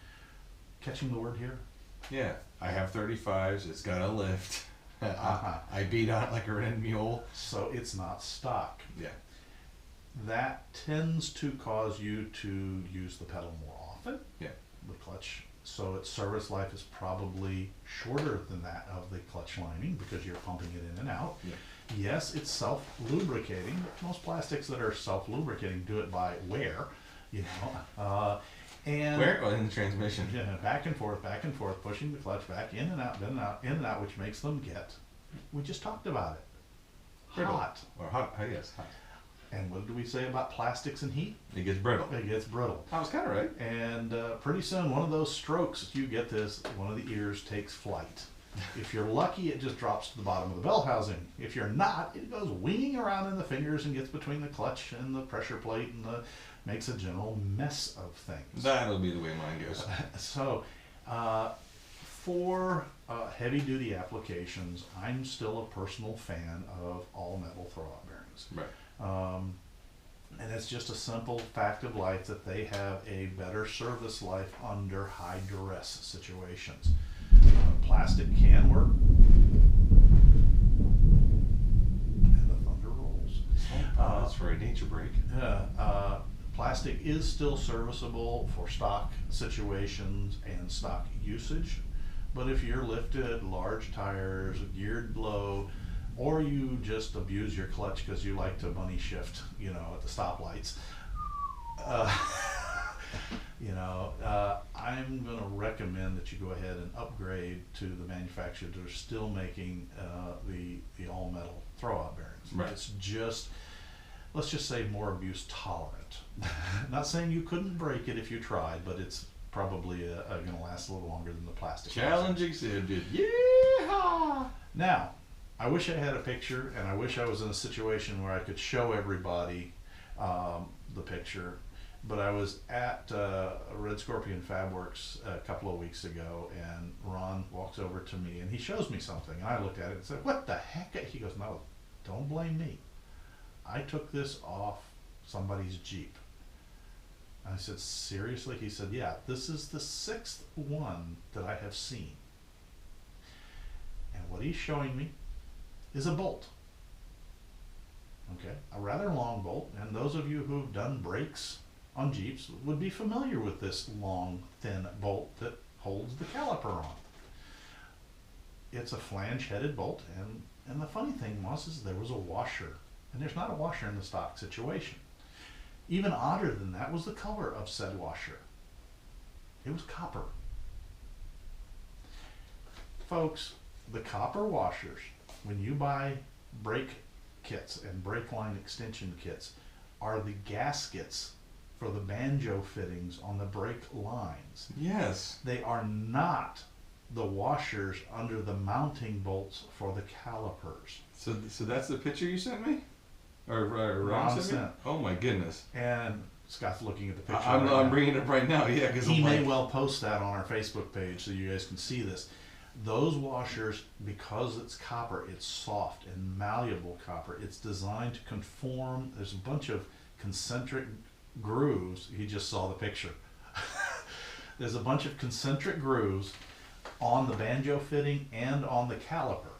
catching the word here? Yeah, I have 35s. It's got a lift. I beat on it like a red mule. So it's not stock. Yeah. That tends to cause you to use the pedal more often. Yeah. The clutch. So its service life is probably shorter than that of the clutch lining because you're pumping it in and out. Yeah. Yes, it's self-lubricating. Most plastics that are self-lubricating do it by wear, you know. And Where? Oh, in the transmission. yeah, back and forth, pushing the clutch back in and out, in and out, in and out, which makes them get, we just talked about it, Brittle. hot. Or hot. Yes, hot. And what did we say about plastics and heat? It gets brittle. It gets brittle. I was kind of right. And pretty soon, one of those strokes, you get this, one of the ears takes flight. If you're lucky, it just drops to the bottom of the bell housing. If you're not, it goes winging around in the fingers and gets between the clutch and the pressure plate and makes a general mess of things. That'll be the way mine goes. So, for heavy-duty applications, I'm still a personal fan of all-metal throwout bearings. Right. And it's just a simple fact of life that they have a better service life under high duress situations. Plastic can work, and the thunder rolls. That's for a nature break. Plastic is still serviceable for stock situations and stock usage, but if you're lifted, large tires, geared low, or you just abuse your clutch because you like to bunny shift, you know, at the stoplights, you know, I'm going to recommend that you go ahead and upgrade to the manufacturers that are still making the all metal throwout bearings. Right. It's just, let's just say, more abuse tolerant. Not saying you couldn't break it if you tried, but it's probably going to last a little longer than the plastic. Challenge accepted. Yeehaw! Now, I wish I had a picture, and I wish I was in a situation where I could show everybody the picture. But I was at Red Scorpion Fabworks a couple of weeks ago, and Ron walks over to me, and he shows me something. And I looked at it and said, "What the heck?" He goes, "No, don't blame me. I took this off somebody's Jeep." I said, "Seriously?" He said, "Yeah, this is the 6th one that I have seen." And what he's showing me is a bolt. Okay, a rather long bolt, and those of you who've done brakes on Jeeps would be familiar with this long, thin bolt that holds the caliper on. It's a flange-headed bolt, and the funny thing was there was a washer, and there's not a washer in the stock situation. Even odder than that was the color of said washer. It was copper. Folks, the copper washers, when you buy brake kits and brake line extension kits, are the gaskets for the banjo fittings on the brake lines. Yes. They are not the washers under the mounting bolts for the calipers. So that's the picture you sent me? Or Ron Ron sent me? sent. Oh my goodness. And Scott's looking at the picture. I'm right now. bringing it up right now, yeah. Cause He I'm may like, well post that on our Facebook page so you guys can see this. Those washers, because it's copper, it's soft and malleable copper. It's designed to conform. There's a bunch of concentric grooves. He just saw the picture. There's a bunch of concentric grooves on the banjo fitting and on the caliper.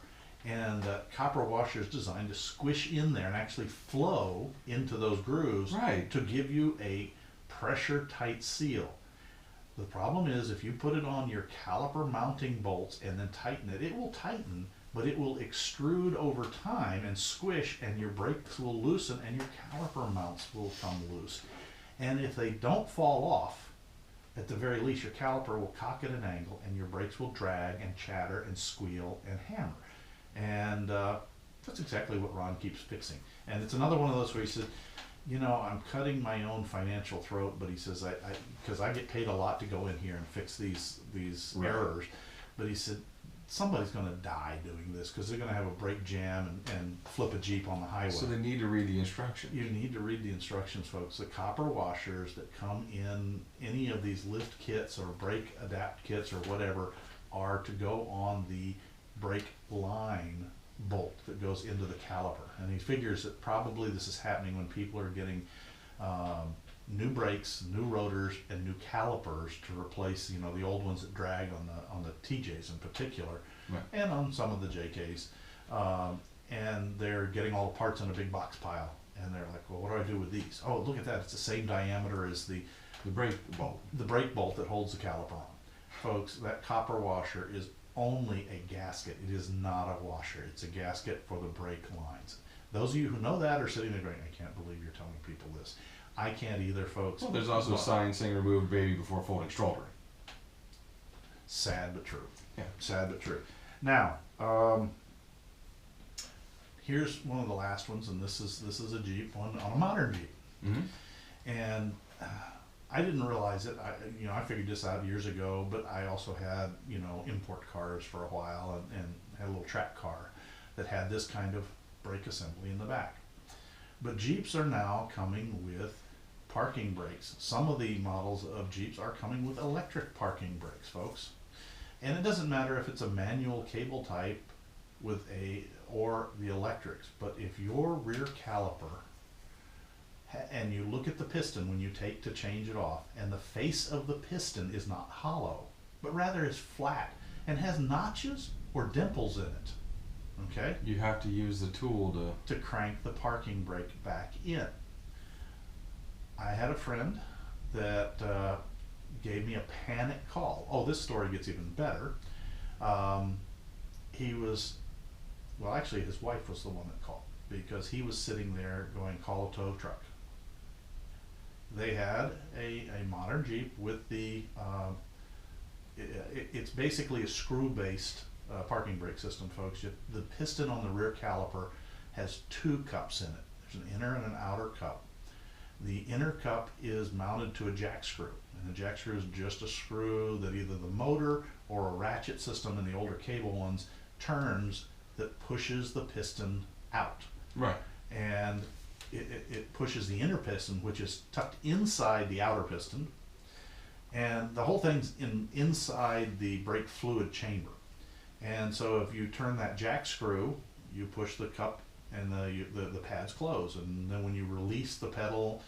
And copper washer is designed to squish in there and actually flow into those grooves, right, to give you a pressure tight seal. The problem is if you put it on your caliper mounting bolts and then tighten it, it will tighten, but it will extrude over time and squish, and your brakes will loosen and your caliper mounts will come loose. And if they don't fall off, at the very least your caliper will cock at an angle and your brakes will drag and chatter and squeal and hammer. And that's exactly what Ron keeps fixing. And it's another one of those where he said, you know, I'm cutting my own financial throat, but he says, because I get paid a lot to go in here and fix these right, errors. But he said, somebody's going to die doing this because they're going to have a brake jam and flip a Jeep on the highway. So they need to read the instructions. You need to read the instructions, folks. The copper washers that come in any of these lift kits or brake adapt kits or whatever are to go on the brake line bolt that goes into the caliper. And he figures that probably this is happening when people are getting new brakes, new rotors, and new calipers to replace, you know, the old ones that drag on the TJs in particular, Right. and on some of the JKs. And they're getting all the parts in a big box pile, and they're like, well, what do I do with these? Oh, look at that! It's the same diameter as the brake bolt. The brake bolt that holds the caliper on. Folks, that copper washer is only a gasket. It is not a washer. It's a gasket for the brake lines. Those of you who know that are sitting there going, I can't believe you're telling people this. I can't either, folks. Well, there's also a sign saying remove baby before folding stroller. Sad but true. Yeah. Sad but true. Now, here's one of the last ones, and this is a Jeep on a modern Jeep. Mm-hmm. And I didn't realize it. I figured this out years ago, but I also had, import cars for a while and had a little track car that had this kind of brake assembly in the back. But Jeeps are now coming with parking brakes. Some of the models of Jeeps are coming with electric parking brakes, folks. And it doesn't matter if it's a manual cable type or the electrics, but if your rear caliper and you look at the piston when you take to change it off, and the face of the piston is not hollow, but rather is flat and has notches or dimples in it, okay? You have to use the tool to crank the parking brake back in. I had a friend that gave me a panic call. Oh, this story gets even better. Actually his wife was the one that called, because he was sitting there going, call a tow truck. They had a modern Jeep with it's basically a screw-based parking brake system, folks. The piston on the rear caliper has two cups in it. There's an inner and an outer cup. The inner cup is mounted to a jack screw, and the jack screw is just a screw that either the motor or a ratchet system in the older cable ones turns that pushes the piston out. Right. And it pushes the inner piston, which is tucked inside the outer piston, and the whole thing's inside the brake fluid chamber. And so if you turn that jack screw, you push the cup and the pads close, and then when you release the pedal,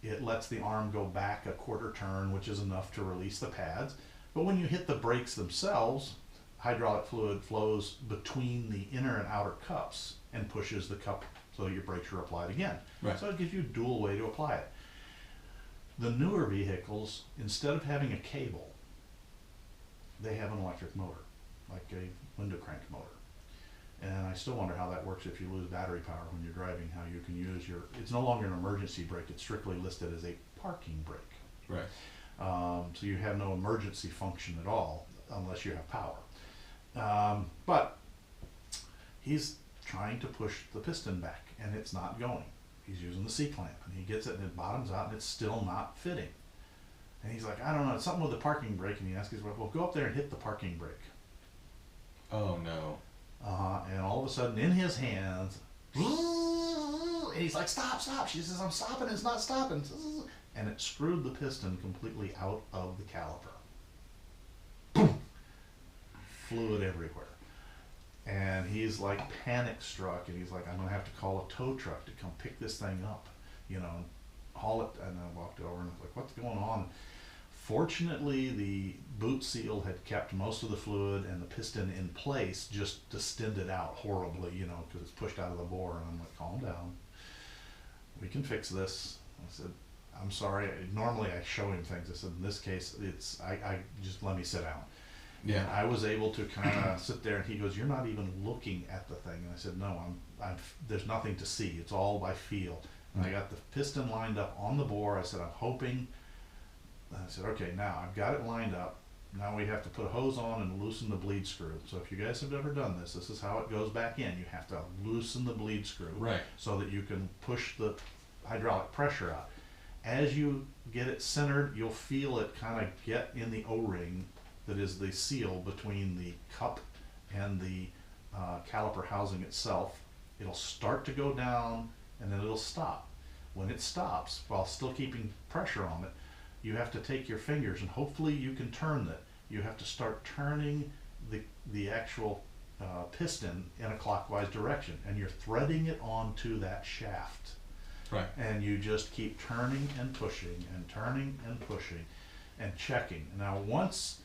it lets the arm go back a quarter turn, which is enough to release the pads. But when you hit the brakes themselves, hydraulic fluid flows between the inner and outer cups and pushes the cup so your brakes are applied again. Right. So it gives you a dual way to apply it. The newer vehicles, instead of having a cable, they have an electric motor, like a window crank motor. And I still wonder how that works if you lose battery power when you're driving, how you can use it's no longer an emergency brake, it's strictly listed as a parking brake. Right. So you have no emergency function at all unless you have power. But he's trying to push the piston back and it's not going. He's using the C-clamp and he gets it and it bottoms out and it's still not fitting. And he's like, I don't know, it's something with the parking brake. And he asks his wife, well, go up there and hit the parking brake. Oh no. And all of a sudden in his hands, and he's like, stop. She says, I'm stopping, it's not stopping. And it screwed the piston completely out of the caliper. Boom! Fluid everywhere. And he's like panic struck, and he's like, I'm gonna have to call a tow truck to come pick this thing up, and haul it. And I walked over and was like, what's going on? Fortunately, the boot seal had kept most of the fluid and the piston in place, just distended out horribly, because it's pushed out of the bore. And I'm like, calm down. We can fix this. I said, I'm sorry. Normally I show him things. I said, in this case, I just let me sit down. Yeah. And I was able to kind of sit there, and he goes, you're not even looking at the thing. And I said, no, there's nothing to see. It's all by feel. And I got the piston lined up on the bore. I said, I'm hoping. And I said, okay, now I've got it lined up. Now we have to put a hose on and loosen the bleed screw. So if you guys have ever done this is how it goes back in. You have to loosen the bleed screw, right, so that you can push the hydraulic pressure out. As you get it centered, you'll feel it kind of get in the O-ring that is the seal between the cup and the caliper housing itself, it'll start to go down and then it'll stop. When it stops, while still keeping pressure on it, you have to take your fingers, and hopefully you can turn it. You have to start turning the actual piston in a clockwise direction, and you're threading it onto that shaft. Right. And you just keep turning and pushing and turning and pushing and checking. Now once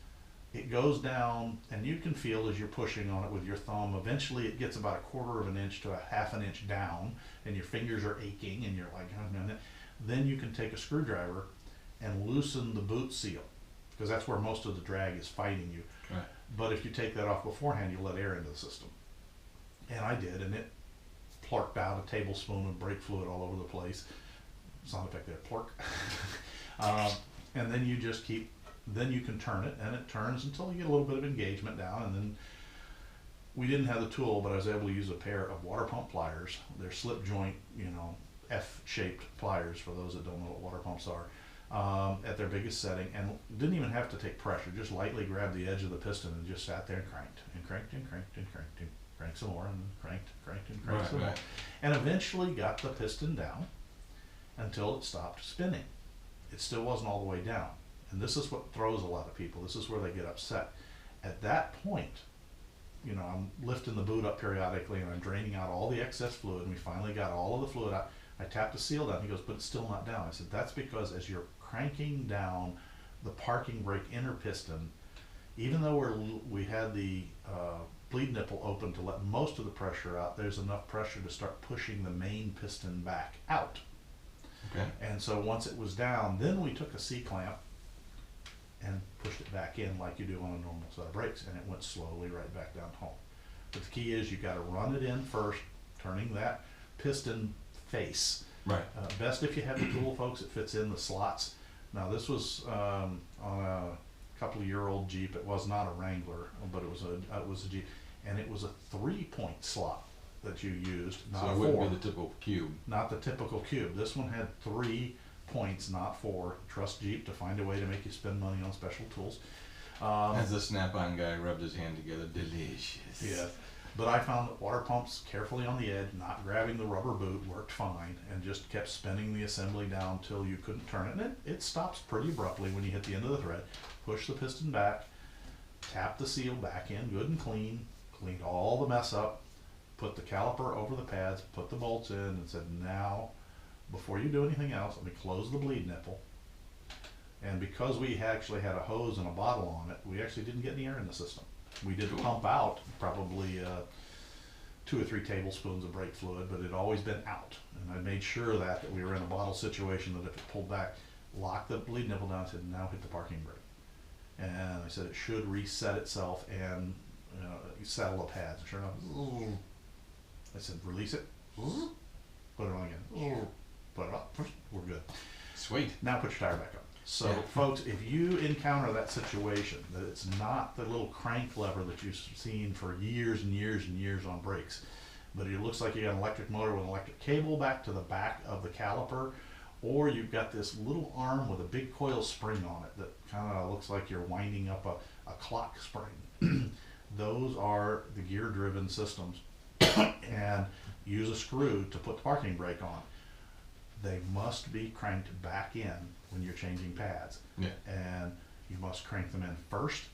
it goes down, and you can feel as you're pushing on it with your thumb, eventually it gets about 1/4 of an inch to a 1/2 inch down, and your fingers are aching, and you're like, oh, then you can take a screwdriver and loosen the boot seal, because that's where most of the drag is fighting you. Right. But if you take that off beforehand, you let air into the system. And I did, and it plurked out a tablespoon of brake fluid all over the place. Sound effect there, plurk. And then you just keep, then you can turn it, and it turns until you get a little bit of engagement down. And then we didn't have the tool, but I was able to use a pair of water pump pliers. They're slip joint, F-shaped pliers, for those that don't know what water pumps are, at their biggest setting, and didn't even have to take pressure, just lightly grabbed the edge of the piston and just sat there and cranked and cranked and cranked and cranked and cranked some more, and cranked and cranked some more, and eventually got the piston down until it stopped spinning. It still wasn't all the way down, and this is what throws a lot of people. This is where they get upset. At that point, I'm lifting the boot up periodically, and I'm draining out all the excess fluid, and we finally got all of the fluid out. I tapped the seal down. He goes, but it's still not down. I said, that's because as you're cranking down the parking brake inner piston, even though we had the bleed nipple open to let most of the pressure out, there's enough pressure to start pushing the main piston back out. Okay. And so once it was down, then we took a C-clamp and pushed it back in like you do on a normal set of brakes, and it went slowly right back down home. But the key is you got to run it in first, turning that piston face. Right. Best if you have the tool, folks, it fits in the slots. Now this was on a couple-year-old Jeep. It was not a Wrangler, but it was a Jeep, and it was a 3-point slot that you used, not so it 4. wouldn't be the typical cube. Not the typical cube. This one had 3 points, not 4. Trust Jeep to find a way to make you spend money on special tools. As the Snap-on guy rubbed his hand together, delicious. Yeah. But I found that water pumps carefully on the edge, not grabbing the rubber boot, worked fine, and just kept spinning the assembly down till you couldn't turn it. And it stops pretty abruptly when you hit the end of the thread. Push the piston back, tap the seal back in good and clean, cleaned all the mess up, put the caliper over the pads, put the bolts in, and said, now, before you do anything else, let me close the bleed nipple. And because we actually had a hose and a bottle on it, we actually didn't get any air in the system. We did pump out probably 2 or 3 tablespoons of brake fluid, but it had always been out. And I made sure that we were in a bottle situation, that if it pulled back, lock the bleed nipple down, and said, now hit the parking brake. And I said it should reset itself and settle the pads. And sure enough, I said, release it, put it on again, put it up, we're good. Sweet. Now put your tire back up. So folks, if you encounter that situation, that it's not the little crank lever that you've seen for years and years and years on brakes, but it looks like you got an electric motor with an electric cable back to the back of the caliper, or you've got this little arm with a big coil spring on it that kind of looks like you're winding up a clock spring. Those are the gear driven systems, and use a screw to put the parking brake on. They must be cranked back in when you're changing pads. Yeah. And you must crank them in first,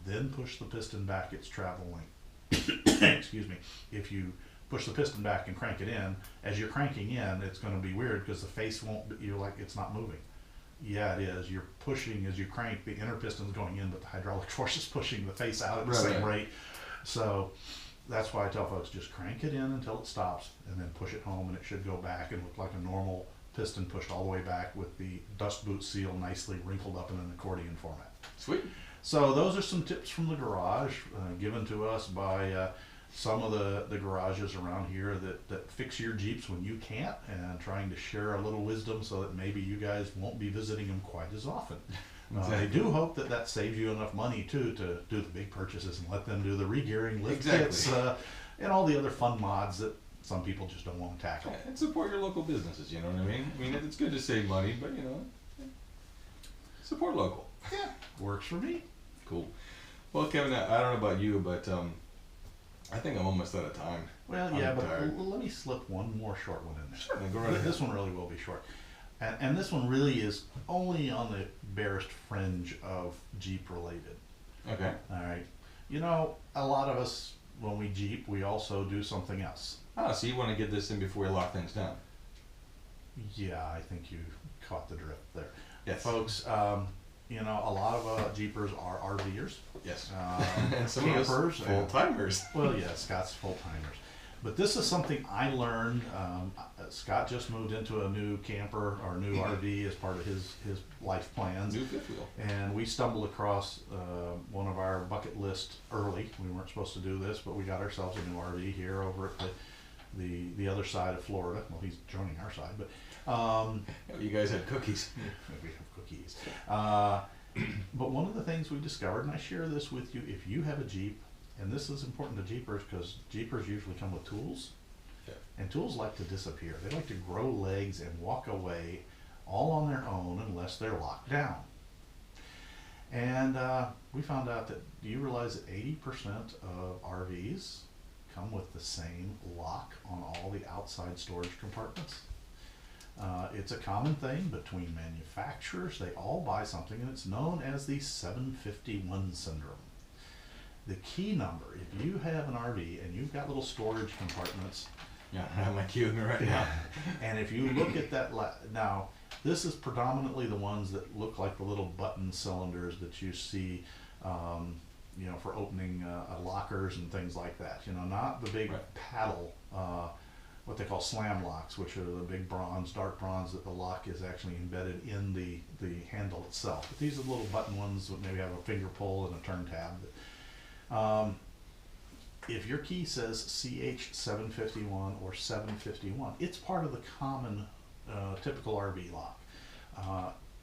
then push the piston back its travel length. Excuse me. If you push the piston back and crank it in, as you're cranking in, it's going to be weird because the face won't, you're like, it's not moving. Yeah, it is. You're pushing as you crank, the inner piston's going in, but the hydraulic force is pushing the face out at the same rate. So that's why I tell folks, just crank it in until it stops, and then push it home, and it should go back and look like a normal piston pushed all the way back with the dust boot seal nicely wrinkled up in an accordion format. Sweet. So those are some tips from the garage given to us by some of the garages around here that fix your Jeeps when you can't, and trying to share a little wisdom so that maybe you guys won't be visiting them quite as often. Exactly. I do hope that saves you enough money too to do the big purchases and let them do the regearing, lift kits, and all the other fun mods that some people just don't want to tackle. And support your local businesses, you know what I mean? I mean, it's good to save money, but support local. Yeah, works for me. Cool. Well, Kevin, I don't know about you, but I think I'm almost out of time. Well, yeah, but let me slip one more short one in there. Sure, go right ahead. This one really will be short. And this one really is only on the barest fringe of Jeep related. Okay. All right. You know, a lot of us, when we Jeep, we also do something else. Oh, so you want to get this in before you lock things down? Yeah, I think you caught the drift there. Yes. Folks, you know, a lot of Jeepers are RVers. Yes. And some campers. of us full-timers. Well, yeah, Scott's full-timers. But this is something I learned. Scott just moved into a new camper or new RV as part of his life plans. New fifth wheel. And we stumbled across one of our bucket list early. We weren't supposed to do this, but we got ourselves a new RV here over at the other side of Florida. Well, he's joining our side, but you guys had cookies. we have cookies. But one of the things we discovered, and I share this with you, if you have a Jeep, and this is important to Jeepers because Jeepers usually come with tools, Yeah. and tools like to disappear. They like to grow legs and walk away all on their own unless they're locked down. And we found out that, do you realize that 80% of RVs come with the same lock on all the outside storage compartments? It's a common thing between manufacturers. They all buy something, and it's known as the 751 syndrome. The key number, if you have an RV and you've got little storage compartments. Yeah, I have my key in there right now. And if you look at that, now this is predominantly the ones that look like the little button cylinders that you see, you know, for opening lockers and things like that. You know, not the big paddle, what they call slam locks, which are the big bronze, dark bronze, that the lock is actually embedded in the handle itself. But these are the little button ones that maybe have a finger pull and a turn tab. If your key says CH751 or 751, it's part of the common typical RV lock.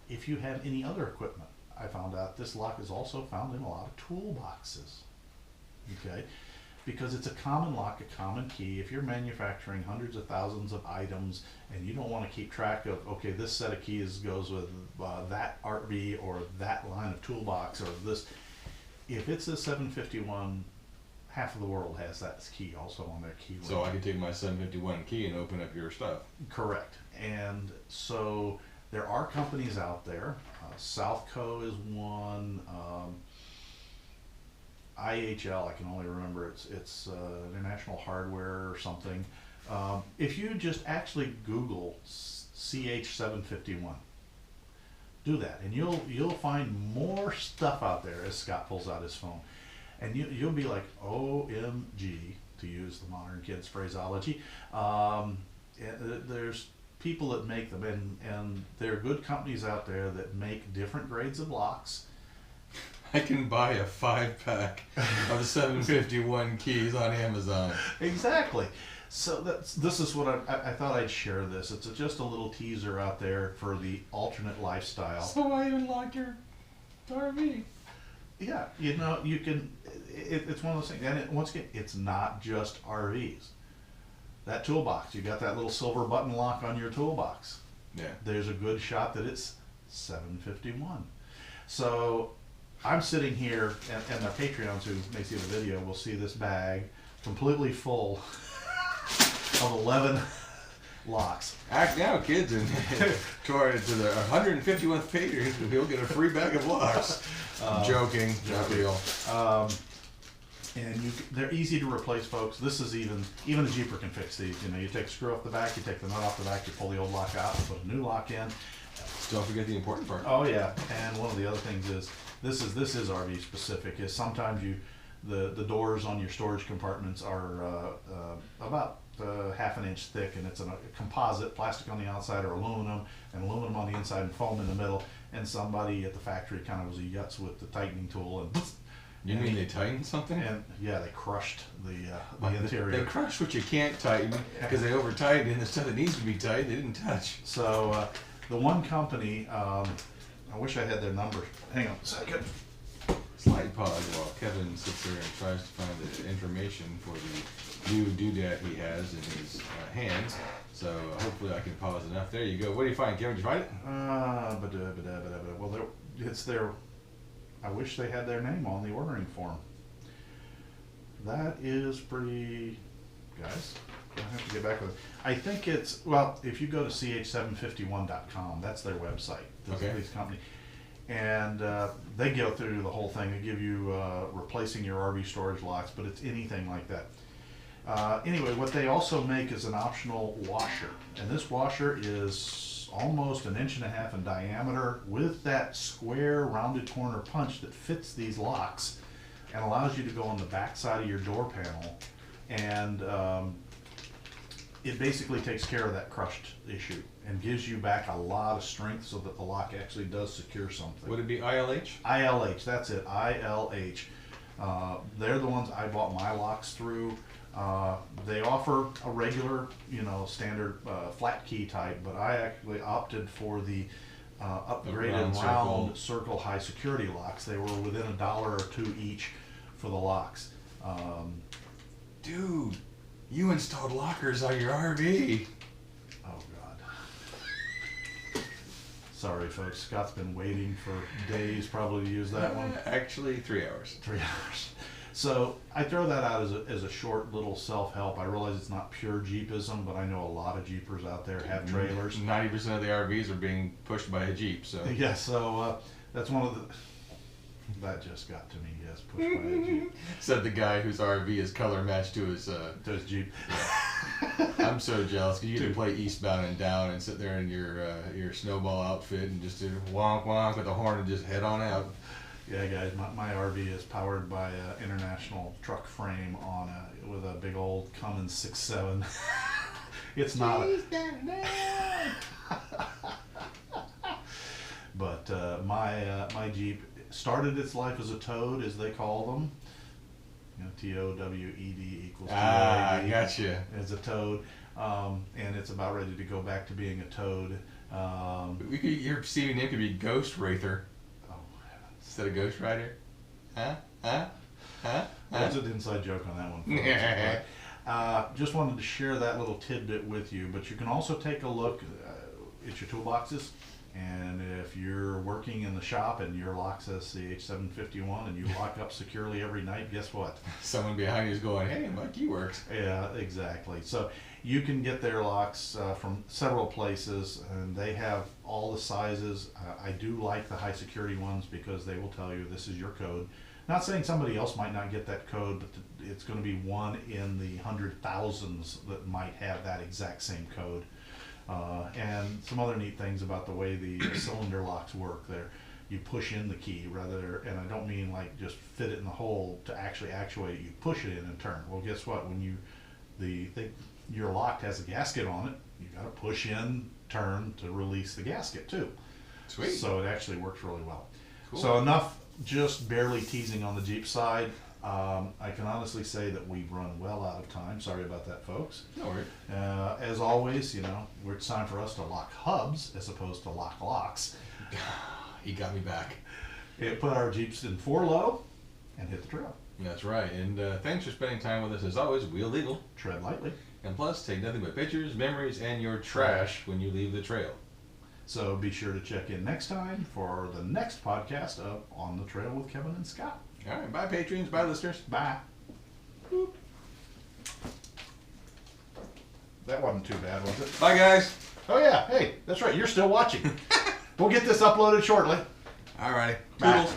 If you have any other equipment, I found out this lock is also found in a lot of toolboxes. Okay, because it's a common lock, a common key. If you're manufacturing hundreds of thousands of items and you don't want to keep track of, okay, this set of keys goes with that RV or that line of toolbox or this, if it's a 751, half of the world has that key also on their key ring. So I can take my 751 key and open up your stuff. Correct. And so there are companies out there. Southco is one. IHL, I can only remember, it's International Hardware or something. If you just actually Google CH751, do that, and you'll find more stuff out there as Scott pulls out his phone, and you'll be like, OMG, to use the modern kids phraseology. There's people that make them, and there are good companies out there that make different grades of locks. I can buy a 5-pack of 751 keys on Amazon. Exactly. So this is what I thought I'd share this. It's just a little teaser out there for the alternate lifestyle. So I unlock your RV. Yeah, you know, you can, it's one of those things, and once again, it's not just RVs. That toolbox, you got that little silver button lock on your toolbox. Yeah. There's a good shot that it's 751. So I'm sitting here, and the Patreons who may see the video will see this bag completely full of 11 locks. Act now, kids, and toward to the 151th Patreon, you'll get a free bag of locks. Joking, no deal. And they're easy to replace, folks. This is even a Jeeper can fix these. You know, you take a screw off the back, you take the nut off the back, you pull the old lock out, and put a new lock in. Don't forget the important part. Oh yeah, and one of the other things is this is RV specific. Is sometimes the doors on your storage compartments are about half an inch thick, and it's a composite, plastic on the outside or aluminum, and aluminum on the inside and foam in the middle. And somebody at the factory kind of was a yutz with the tightening tool and. You mean they tightened something? And yeah, they crushed the interior. They crushed what you can't tighten because they over tightened, and the stuff that needs to be tightened, they didn't touch. So the one company, I wish I had their number. Hang on a second. Slide pause while Kevin sits there and tries to find the information for the new doodad he has in his hands. So hopefully I can pause enough. There you go. What do you find, Kevin? Did you find it? Well, it's their. I wish they had their name on the ordering form. that is pretty, guys, I have to get back with it. I think it's, well, if you go to ch751.com, that's their website, this company. And they go through the whole thing. They give you replacing your RV storage locks, but it's anything like that. Anyway, what they also make is an optional washer. And this washer is almost 1.5 inches in diameter with that square rounded corner punch that fits these locks and allows you to go on the back side of your door panel. And it basically takes care of that crushed issue and gives you back a lot of strength so that the lock actually does secure something. Would it be ILH? ILH, that's it, ILH. They're the ones I bought my locks through. They offer a regular, standard flat key type, but I actually opted for the upgraded round circle high security locks. They were within $1 or $2 each for the locks. Dude, you installed lockers on your RV. Oh God. Sorry folks, Scott's been waiting for days probably to use that one. Actually, 3 hours. 3 hours. So I throw that out as a short little self-help. I realize it's not pure Jeepism, but I know a lot of Jeepers out there have trailers. 90% of the RVs are being pushed by a Jeep, so. Yeah, so that's one of the, that just got to me, yes, pushed by a Jeep. Said the guy whose RV is color matched to his Jeep. Yeah. I'm so jealous, because you get to play Eastbound and Down and sit there in your snowball outfit and just do wonk wonk with a horn and just head on out. Yeah, guys, my RV is powered by an International truck frame on with a big old Cummins 6.7. It's not but my Jeep started its life as a Toad, as they call them. TOWED equals I gotcha. It's a Toad, and it's about ready to go back to being a Toad. Your CV name could be Ghost Wraither. Instead of Ghost Rider? That's an inside joke on that one. Just wanted to share that little tidbit with you, but you can also take a look at your toolboxes, and if you're working in the shop and your lock says CH751 and you lock up securely every night, guess what? Someone behind you is going, hey, my key works. Yeah, exactly. So you can get their locks from several places, and they have all the sizes. I do like the high security ones because they will tell you this is your code. Not saying somebody else might not get that code, but it's going to be one in the 100,000s that might have that exact same code. And some other neat things about the way the cylinder locks work there. You push in the key rather, and I don't mean like just fit it in the hole to actually actuate it. You push it in and turn. Well, guess what? When your lock has a gasket on it, you got to push in, turn to release the gasket too. Sweet. So it actually works really well. Cool. So enough just barely teasing on the Jeep side. I can honestly say that we've run well out of time. Sorry about that, folks. No worries. As always, it's time for us to lock hubs as opposed to lock locks. He got me back. Put our Jeeps in 4-low and hit the trail. That's right. And thanks for spending time with us. As always, wheel legal. Tread lightly. And plus, take nothing but pictures, memories, and your trash when you leave the trail. So be sure to check in next time for the next podcast of On the Trail with Kevin and Scott. All right. Bye, patrons. Bye, listeners. Bye. Boop. That wasn't too bad, was it? Bye, guys. Oh, yeah. Hey, that's right. You're still watching. We'll get this uploaded shortly. All right. Bye. Toodles.